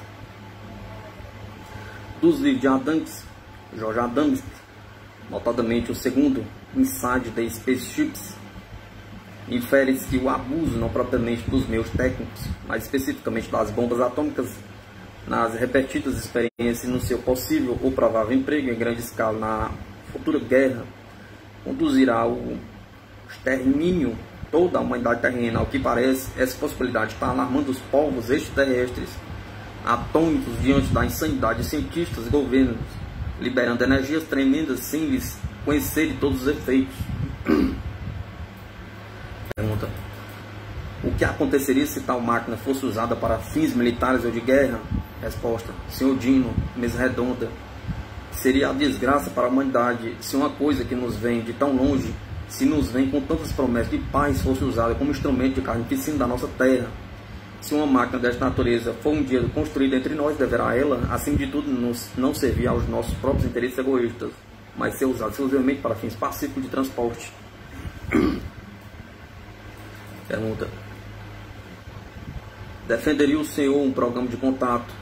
Dos livros de Adams, Jorge Adams, notadamente o segundo, Inside the Spaceships, infere-se que o abuso, não propriamente dos meios técnicos, mas especificamente das bombas atômicas, nas repetidas experiências no seu possível ou provável emprego em grande escala na futura guerra, conduzirá ao extermínio toda a humanidade terrena. Ao que parece, essa possibilidade está alarmando os povos extraterrestres, atônitos diante da insanidade de cientistas e governos, liberando energias tremendas sem lhes conhecerem todos os efeitos. Pergunta: o que aconteceria se tal máquina fosse usada para fins militares ou de guerra? Resposta: senhor Dino, mesa redonda. Seria a desgraça para a humanidade se uma coisa que nos vem de tão longe, se nos vem com tantas promessas de paz, fosse usada como instrumento de carnificina da nossa terra. Se uma máquina desta natureza for um dia construída entre nós, deverá ela, acima de tudo, não servir aos nossos próprios interesses egoístas, mas ser usada exclusivamente para fins pacíficos de transporte. Pergunta: defenderia o senhor um programa de contato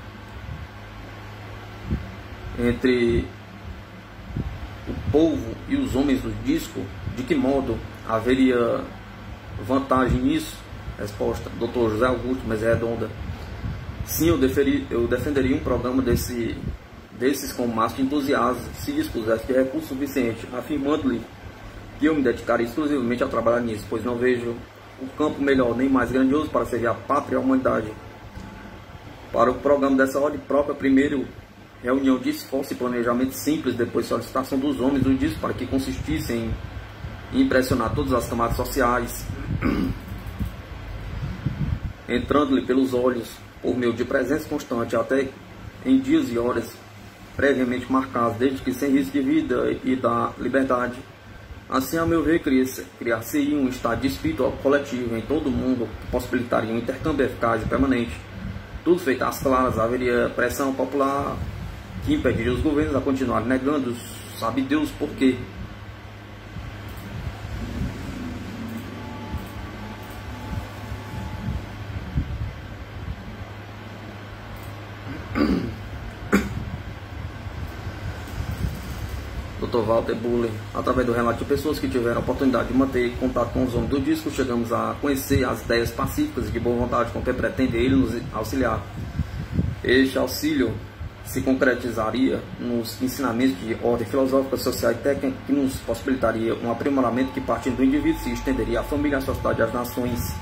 entre o povo e os homens do disco? De que modo haveria vantagem nisso? Resposta: Dr. José Augusto, mas é redonda. Sim, eu defenderia um programa desses com massa de entusiasmo, se dispusesse de recurso suficiente, afirmando-lhe que eu me dedicaria exclusivamente a trabalhar nisso, pois não vejo o campo melhor nem mais grandioso para servir a pátria e a humanidade. Para o programa dessa ordem própria, primeiro reunião de esforço e planejamento simples, depois solicitação dos homens do disco para que consistissem em impressionar todas as camadas sociais, entrando-lhe pelos olhos por meio de presença constante, até em dias e horas previamente marcados, desde que sem risco de vida e da liberdade. Assim, a meu ver, criar-se um estado de espírito coletivo em todo o mundo que possibilitaria um intercâmbio eficaz e permanente tudo feito às claras, haveria pressão popular que impediria os governos a continuarem negando, sabe Deus por quê. Dr. Walter Buller, através do relato de pessoas que tiveram a oportunidade de manter contato com os homens do disco, chegamos a conhecer as ideias pacíficas e de boa vontade com que pretende ele nos auxiliar. Este auxílio se concretizaria nos ensinamentos de ordem filosófica, social e técnica, que nos possibilitaria um aprimoramento que, partindo do indivíduo, se estenderia à família, à sociedade e às nações.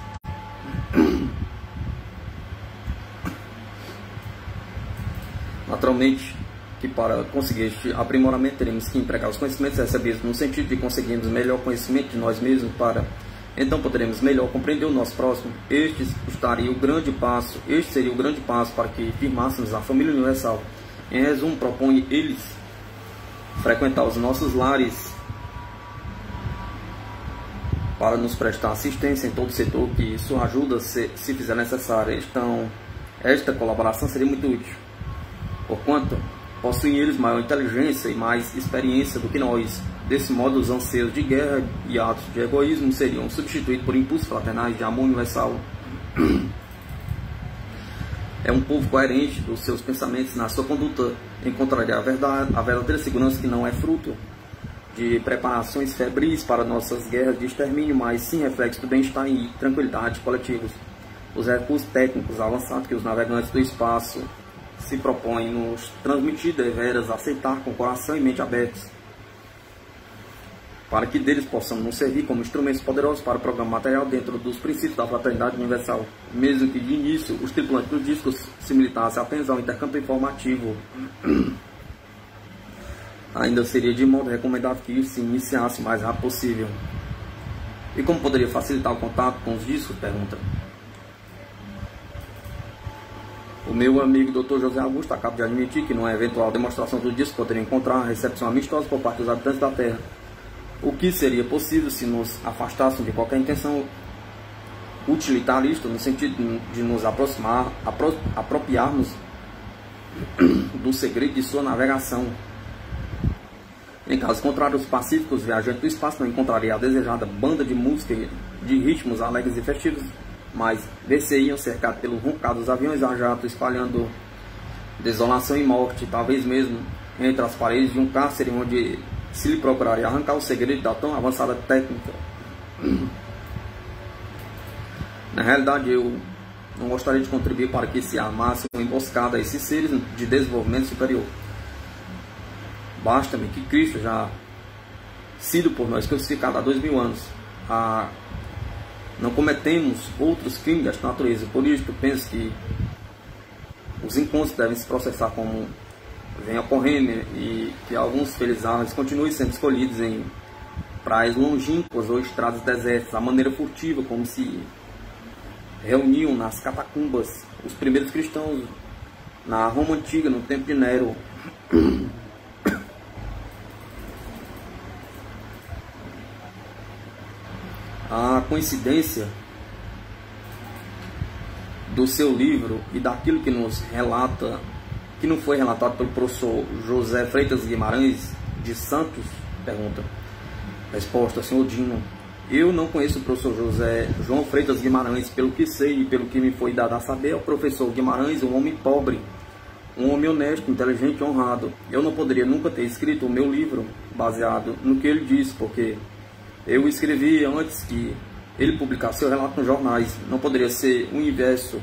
Naturalmente, que para conseguir este aprimoramento teremos que empregar os conhecimentos recebidos no sentido de conseguirmos melhor conhecimento de nós mesmos para então poderemos melhor compreender o nosso próximo. Este seria o grande passo para que firmássemos a família universal. Em resumo, propõe eles frequentar os nossos lares para nos prestar assistência em todo o setor que sua ajuda se fizer necessária. Então, esta colaboração seria muito útil, porquanto possuem eles maior inteligência e mais experiência do que nós. Desse modo, os anseios de guerra e atos de egoísmo seriam substituídos por impulsos fraternais de amor universal. É um povo coerente dos seus pensamentos, na sua conduta encontraria a verdadeira segurança, que não é fruto de preparações febris para nossas guerras de extermínio, mas sim reflexo do bem-estar e tranquilidade coletivos. Os recursos técnicos avançados que os navegantes do espaço se propõem nos transmitir deveras aceitar com coração e mente abertos, para que deles possamos nos servir como instrumentos poderosos para o programa material dentro dos princípios da fraternidade universal. Mesmo que de início os tripulantes dos discos se limitassem apenas ao intercâmbio informativo, ainda seria de modo recomendável que isso se iniciasse o mais rápido possível. E como poderia facilitar o contato com os discos? Pergunta. O meu amigo Dr. José Augusto acaba de admitir que numa eventual demonstração do disco poderia encontrar a recepção amistosa por parte dos habitantes da Terra, o que seria possível se nos afastássemos de qualquer intenção utilitarista, no sentido de nos apropriarmos do segredo de sua navegação. Em caso contrário, os pacíficos viajantes do espaço não encontrariam a desejada banda de música de ritmos alegres e festivos, mas ver-se-iam cercados pelo roncado dos aviões a jato, espalhando desolação e morte, talvez mesmo entre as paredes de um cárcere onde se lhe procuraria arrancar o segredo da tão avançada técnica. Na realidade, eu não gostaria de contribuir para que se armasse uma emboscada a esses seres de desenvolvimento superior. Basta-me que Cristo, já sido por nós crucificado há 2000 anos, não cometemos outros crimes desta natureza. Por isso, eu penso que os encontros devem se processar como vem ocorrendo e que alguns felizardos continuem sendo escolhidos em praias longínquas ou estradas desertas, a maneira furtiva como se reuniam nas catacumbas os primeiros cristãos na Roma Antiga, no tempo de Nero. A coincidência do seu livro e daquilo que nos relata, que não foi relatado pelo professor José Freitas Guimarães de Santos? Pergunta. Resposta, senhor Dino. Eu não conheço o professor João Freitas Guimarães. Pelo que sei e pelo que me foi dado a saber, é o professor Guimarães um homem pobre, um homem honesto, inteligente e honrado. Eu não poderia nunca ter escrito o meu livro baseado no que ele disse, porque eu escrevi antes que ele publicasse seu relato nos jornais. Não poderia ser o inverso.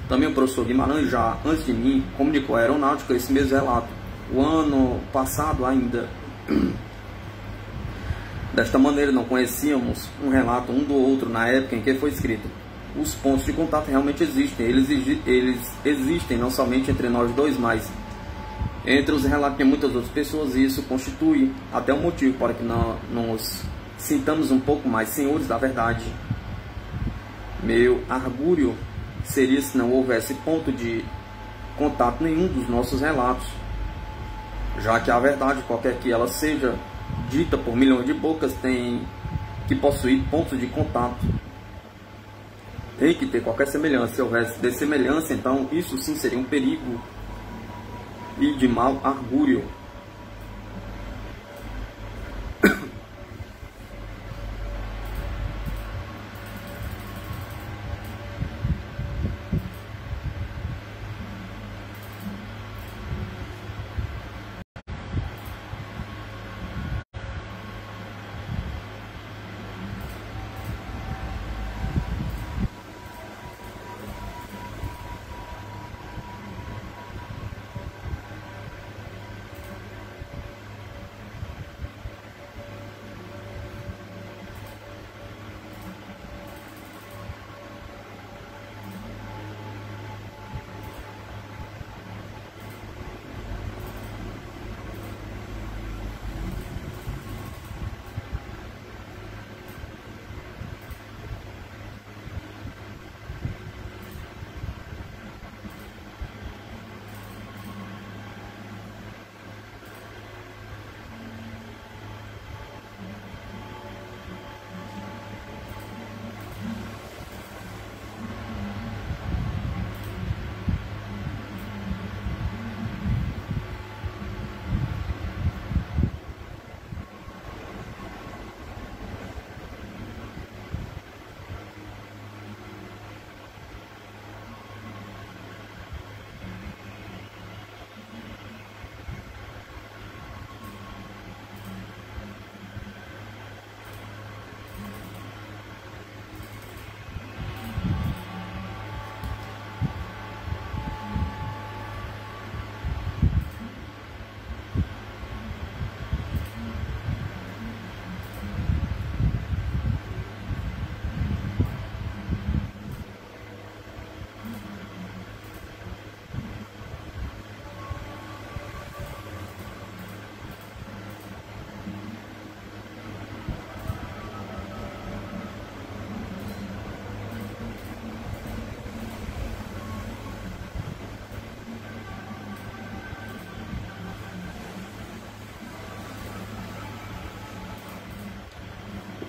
Também o professor Guimarães, já antes de mim, comunicou à aeronáutica esse mesmo relato, o ano passado ainda. Desta maneira, não conhecíamos um relato um do outro na época em que foi escrito. Os pontos de contato realmente existem. Eles existem não somente entre nós dois, mas entre os relatos de muitas outras pessoas, e isso constitui até um motivo para que nos sintamos um pouco mais senhores da verdade. Meu orgulho seria se não houvesse ponto de contato nenhum dos nossos relatos, já que a verdade, qualquer que ela seja, dita por milhões de bocas, tem que possuir pontos de contato. tem que ter qualquer semelhança. Se houvesse dessemelhança, então isso sim seria um perigo e de mau augúrio.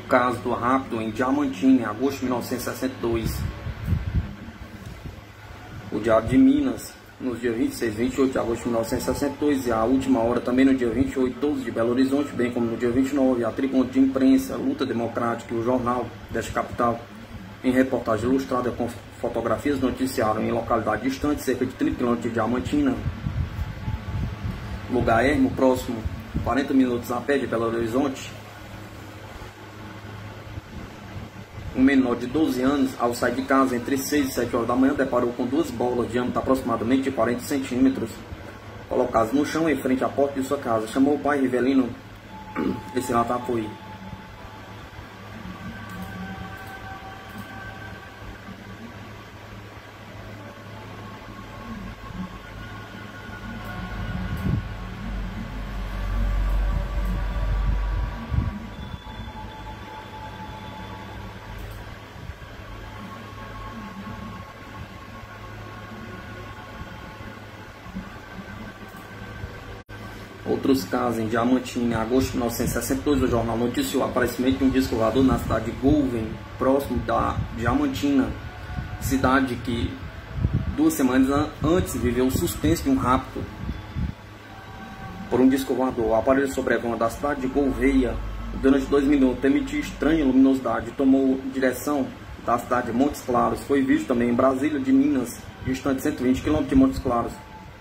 Caso do rapto em Diamantina, em agosto de 1962. O Diário de Minas, nos dias 26 e 28 de agosto de 1962, e a última hora também no dia 28, todos de Belo Horizonte, bem como no dia 29, a Tribuna de Imprensa, Luta Democrática e o Jornal desta capital, em reportagem ilustrada com fotografias, noticiaram em localidade distante, cerca de 30 km de Diamantina, lugar ermo, próximo, 40 minutos a pé de Belo Horizonte. Um menor de 12 anos, ao sair de casa entre 6 e 7 horas da manhã, deparou com duas bolas de diâmetro aproximadamente de 40 centímetros, colocadas no chão em frente à porta de sua casa. Chamou o pai Rivelino, esse relato foi. Outros casos em Diamantina, em agosto de 1962, o jornal noticiou o aparecimento de um disco voador na cidade de Gouvêen, próximo da Diamantina, cidade que 2 semanas antes viveu o suspense de um rapto por um disco voador. O aparelho sobrevoando da cidade de Gouveia durante 2 minutos, emitiu estranha luminosidade e tomou direção da cidade de Montes Claros. Foi visto também em Brasília de Minas, distante 120 km de Montes Claros.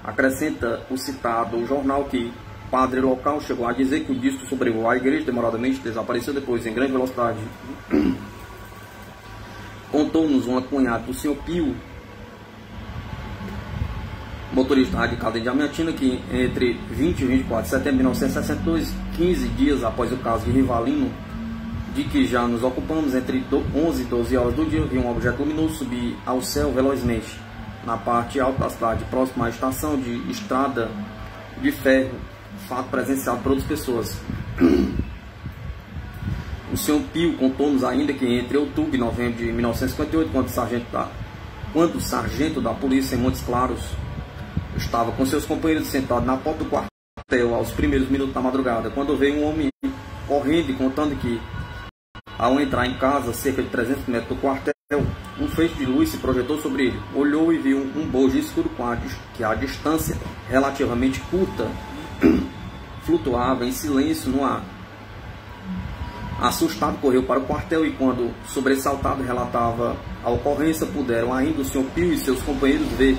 Acrescenta o citado jornal que o padre local chegou a dizer que o disco sobrevoou a igreja demoradamente, desapareceu depois em grande velocidade. Contou-nos uma cunhada do Sr. Pio, motorista radicado em Diamantina, que entre 20 e 24 de setembro de 1962, 15 dias após o caso de Rivelino, de que já nos ocupamos, entre 11 e 12 horas do dia, viu um objeto luminoso subir ao céu velozmente na parte alta da cidade, próxima à estação de estrada de ferro, fato presenciado por outras pessoas. O Sr. Pio contou-nos ainda que entre outubro e novembro de 1958, quando o sargento da polícia em Montes Claros estava com seus companheiros sentado na porta do quartel aos primeiros minutos da madrugada, quando veio um homem correndo e contando que, ao entrar em casa, cerca de 300 metros do quartel, um feixe de luz se projetou sobre ele. Olhou e viu um bojo escuro que a distância relativamente curta flutuava em silêncio no ar. Assustado, correu para o quartel e, quando sobressaltado relatava a ocorrência, puderam ainda o Sr. Pio e seus companheiros ver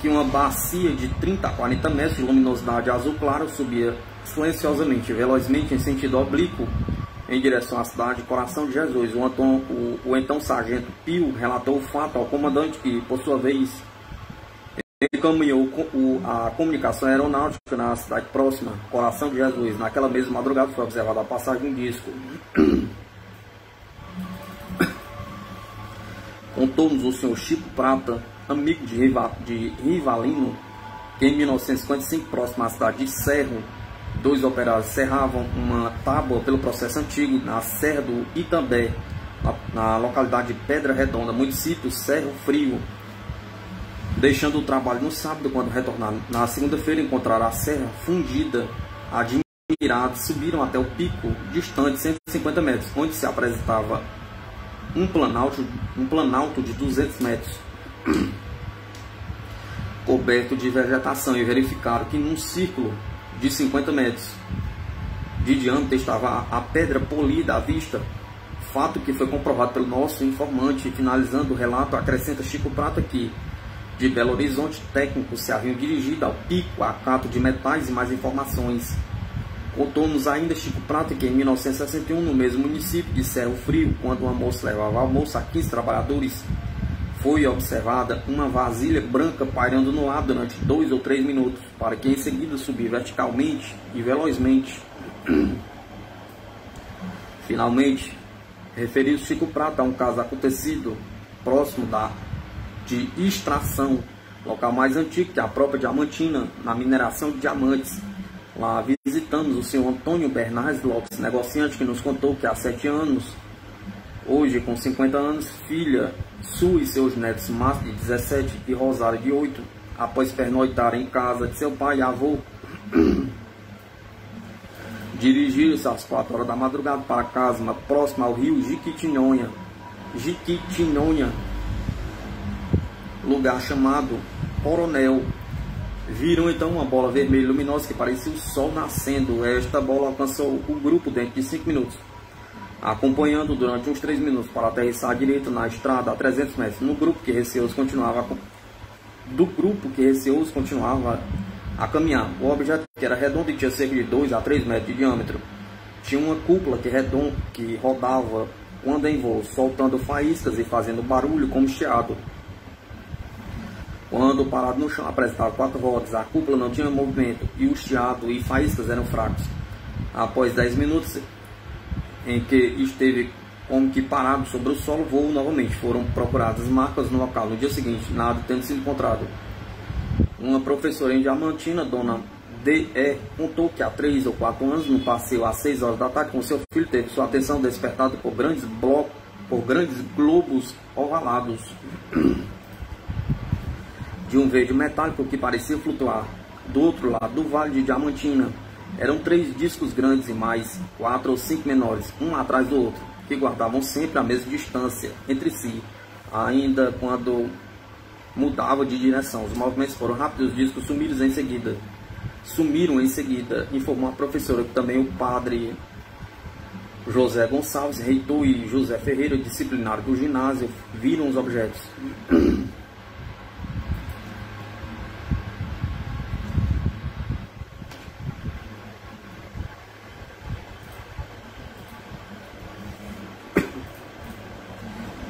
que uma bacia de 30 a 40 metros de luminosidade azul claro subia silenciosamente, velozmente em sentido oblíquo, em direção à cidade Coração de Jesus. O então sargento Pio relatou o fato ao comandante, que, por sua vez, encaminhou a comunicação aeronáutica na cidade próxima, Coração de Jesus. Naquela mesma madrugada foi observada a passagem de um disco. Contou-nos o senhor Chico Prata, amigo de Rivalino, que em 1955, próximo à cidade de Cerro, 2 operários serravam uma tábua pelo processo antigo na Serra do Itambé, na localidade de Pedra Redonda, município Cerro Frio. Deixando o trabalho no sábado, quando retornaram na segunda-feira, encontraram a serra fundida. Admirados, subiram até o pico, distante 150 metros, onde se apresentava um planalto de 200 metros, coberto de vegetação, e verificaram que num círculo de 50 metros de diâmetro estava a pedra polida à vista, fato que foi comprovado pelo nosso informante. Finalizando o relato, acrescenta Chico Prata que de Belo Horizonte técnicos se haviam dirigido ao pico a cato de metais e mais informações. Contou-nos ainda Chico Prata que em 1961, no mesmo município de Cerro Frio, quando uma moça levava almoço a 15 trabalhadores, foi observada uma vasilha branca pairando no ar durante 2 ou 3 minutos, para que em seguida subir verticalmente e velozmente. Finalmente, referiu Chico Prata a um caso acontecido próximo de extração, local mais antigo que a própria Diamantina, na mineração de diamantes. Lá visitamos o senhor Antônio Bernardes Lopes, negociante, que nos contou que há 7 anos, hoje com 50 anos, filha sua e seus netos Márcio de 17 e Rosário de 8, após pernoitarem em casa de seu pai e avô, dirigiram-se às 4 horas da madrugada para a casa próxima ao rio Jiquitinhonha, lugar chamado Coronel. Viram então uma bola vermelha luminosa que parecia o sol nascendo. Esta bola alcançou o grupo dentro de 5 minutos, acompanhando durante uns 3 minutos para aterrissar à direita na estrada a 300 metros. Do grupo que receoso continuava a caminhar. O objeto, que era redondo e tinha cerca de 2 a 3 metros de diâmetro, tinha uma cúpula que rodava quando em voo, soltando faíscas e fazendo barulho como chiado. Quando parado no chão, apresentava 4 rodas, a cúpula não tinha movimento e o chiado e faíscas eram fracos. Após 10 minutos em que esteve como que parado sobre o solo, voou novamente. Foram procuradas marcas no local. No dia seguinte, nada tendo sido encontrado. Uma professora em Diamantina, dona D.E., contou que há 3 ou 4 anos, no passeio às 6 horas da tarde com seu filho, teve sua atenção despertada por grandes globos ovalados de um verde metálico que parecia flutuar. Do outro lado do vale de Diamantina, eram 3 discos grandes e mais 4 ou 5 menores, um atrás do outro, que guardavam sempre a mesma distância entre si, ainda quando mudava de direção. Os movimentos foram rápidos, os discos sumiram em seguida, informou a professora, que também o padre José Gonçalves, reitor, e José Ferreira, disciplinário do ginásio, viram os objetos.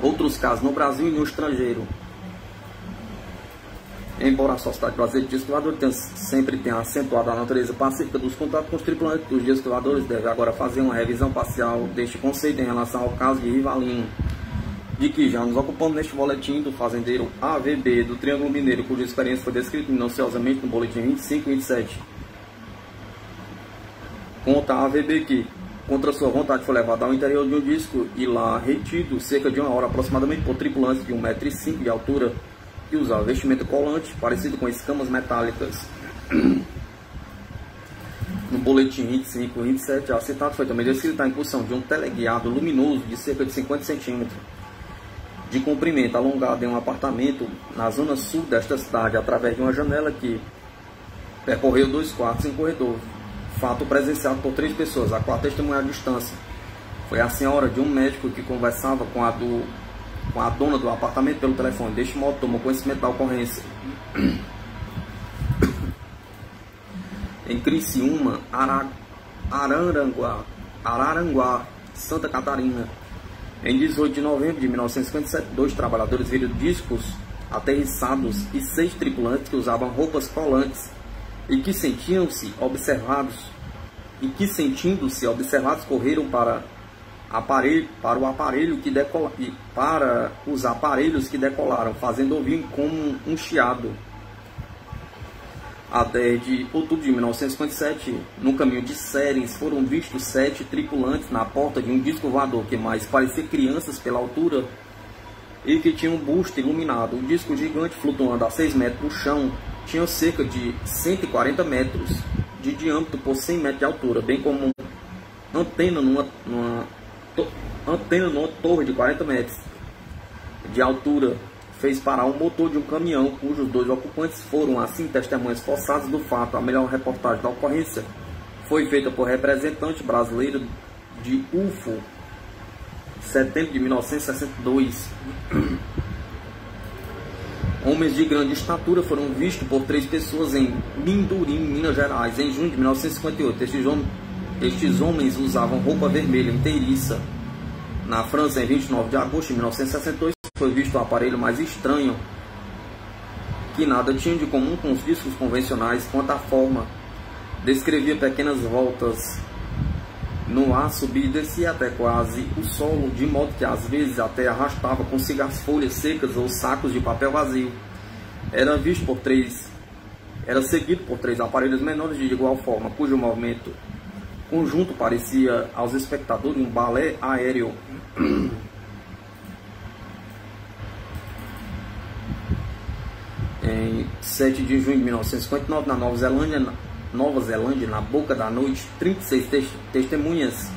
Outros casos no Brasil e no estrangeiro. Embora a Sociedade Brasileira de Discos Voadores sempre tenha acentuado a natureza pacífica dos contatos com os tripulantes, os discos voadores devem agora fazer uma revisão parcial deste conceito em relação ao caso de Rivalino, de que já nos ocupamos neste boletim do fazendeiro AVB do Triângulo Mineiro, cuja experiência foi descrita minuciosamente no boletim 25 e 27. Conta a AVB que, contra sua vontade, foi levado ao interior de um disco e lá retido cerca de 1 hora aproximadamente por tripulantes de 1,5 m de altura, que usava vestimento colante parecido com escamas metálicas. No boletim 25 e 27, acitado, foi também descrita a incursão de um teleguiado luminoso de cerca de 50 cm, de comprimento alongado em um apartamento na zona sul desta cidade, através de uma janela que percorreu 2 quartos em corredor. Fato presenciado por 3 pessoas, a qual testemunha à distância foi a senhora de um médico que conversava com a dona do apartamento pelo telefone. Deste modo, tomou conhecimento da ocorrência. Em Criciúma, Araranguá, Santa Catarina, em 18 de novembro de 1957, 2 trabalhadores viram discos aterrissados e 6 tripulantes que usavam roupas colantes e que sentindo-se observados, correram para os aparelhos que decolaram, fazendo ouvir como um chiado. A 10 de outubro de 1957, no caminho de Sérens, foram vistos 7 tripulantes na porta de um disco voador que mais parecia crianças pela altura e que tinha um busto iluminado. O disco gigante, flutuando a 6 metros no chão, tinha cerca de 140 metros de diâmetro por 100 metros de altura, bem como antena numa torre de 40 metros de altura. Fez parar o motor de um caminhão, cujos 2 ocupantes foram assim testemunhas forçadas do fato. A melhor reportagem da ocorrência foi feita por representante brasileiro de UFO, setembro de 1962. Homens de grande estatura foram vistos por 3 pessoas em Mindurim, Minas Gerais, em junho de 1958. Estes homens usavam roupa vermelha inteiriça. Na França, em 29 de agosto de 1962, foi visto um aparelho mais estranho, que nada tinha de comum com os discos convencionais quanto à forma. Descrevia pequenas voltas no ar, subia e descia até quase o solo, de modo que às vezes até arrastava consigo as folhas secas ou sacos de papel vazio. Era seguido por 3 aparelhos menores de igual forma, cujo movimento conjunto parecia aos espectadores um balé aéreo. Em 7 de junho de 1959, na Nova Zelândia, na boca da noite, 36 testemunhas,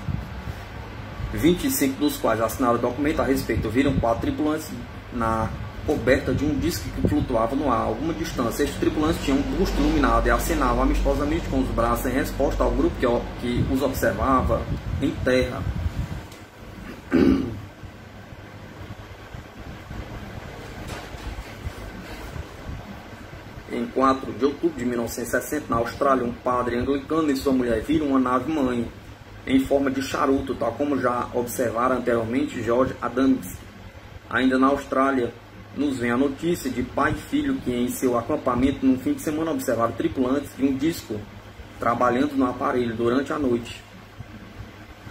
25 dos quais assinaram o documento a respeito, viram 4 tripulantes na coberta de um disco que flutuava no ar a alguma distância. Estes tripulantes tinham um busto iluminado e acenavam amistosamente com os braços em resposta ao grupo que os observava em terra. Em 4 de outubro de 1960, na Austrália, um padre anglicano e sua mulher viram uma nave-mãe em forma de charuto, tal como já observara anteriormente George Adams. Ainda na Austrália, nos vem a notícia de pai e filho que em seu acampamento no fim de semana observaram tripulantes de um disco trabalhando no aparelho durante a noite.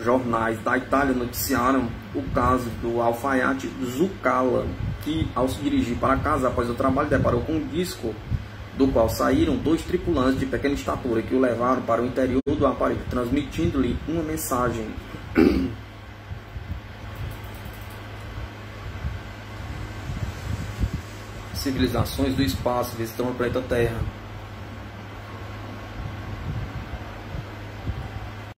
Jornais da Itália noticiaram o caso do alfaiate Zuccalla, que ao se dirigir para casa após o trabalho deparou com um disco do qual saíram 2 tripulantes de pequena estatura que o levaram para o interior do aparelho, transmitindo-lhe uma mensagem. Civilizações do espaço visitando o planeta Terra.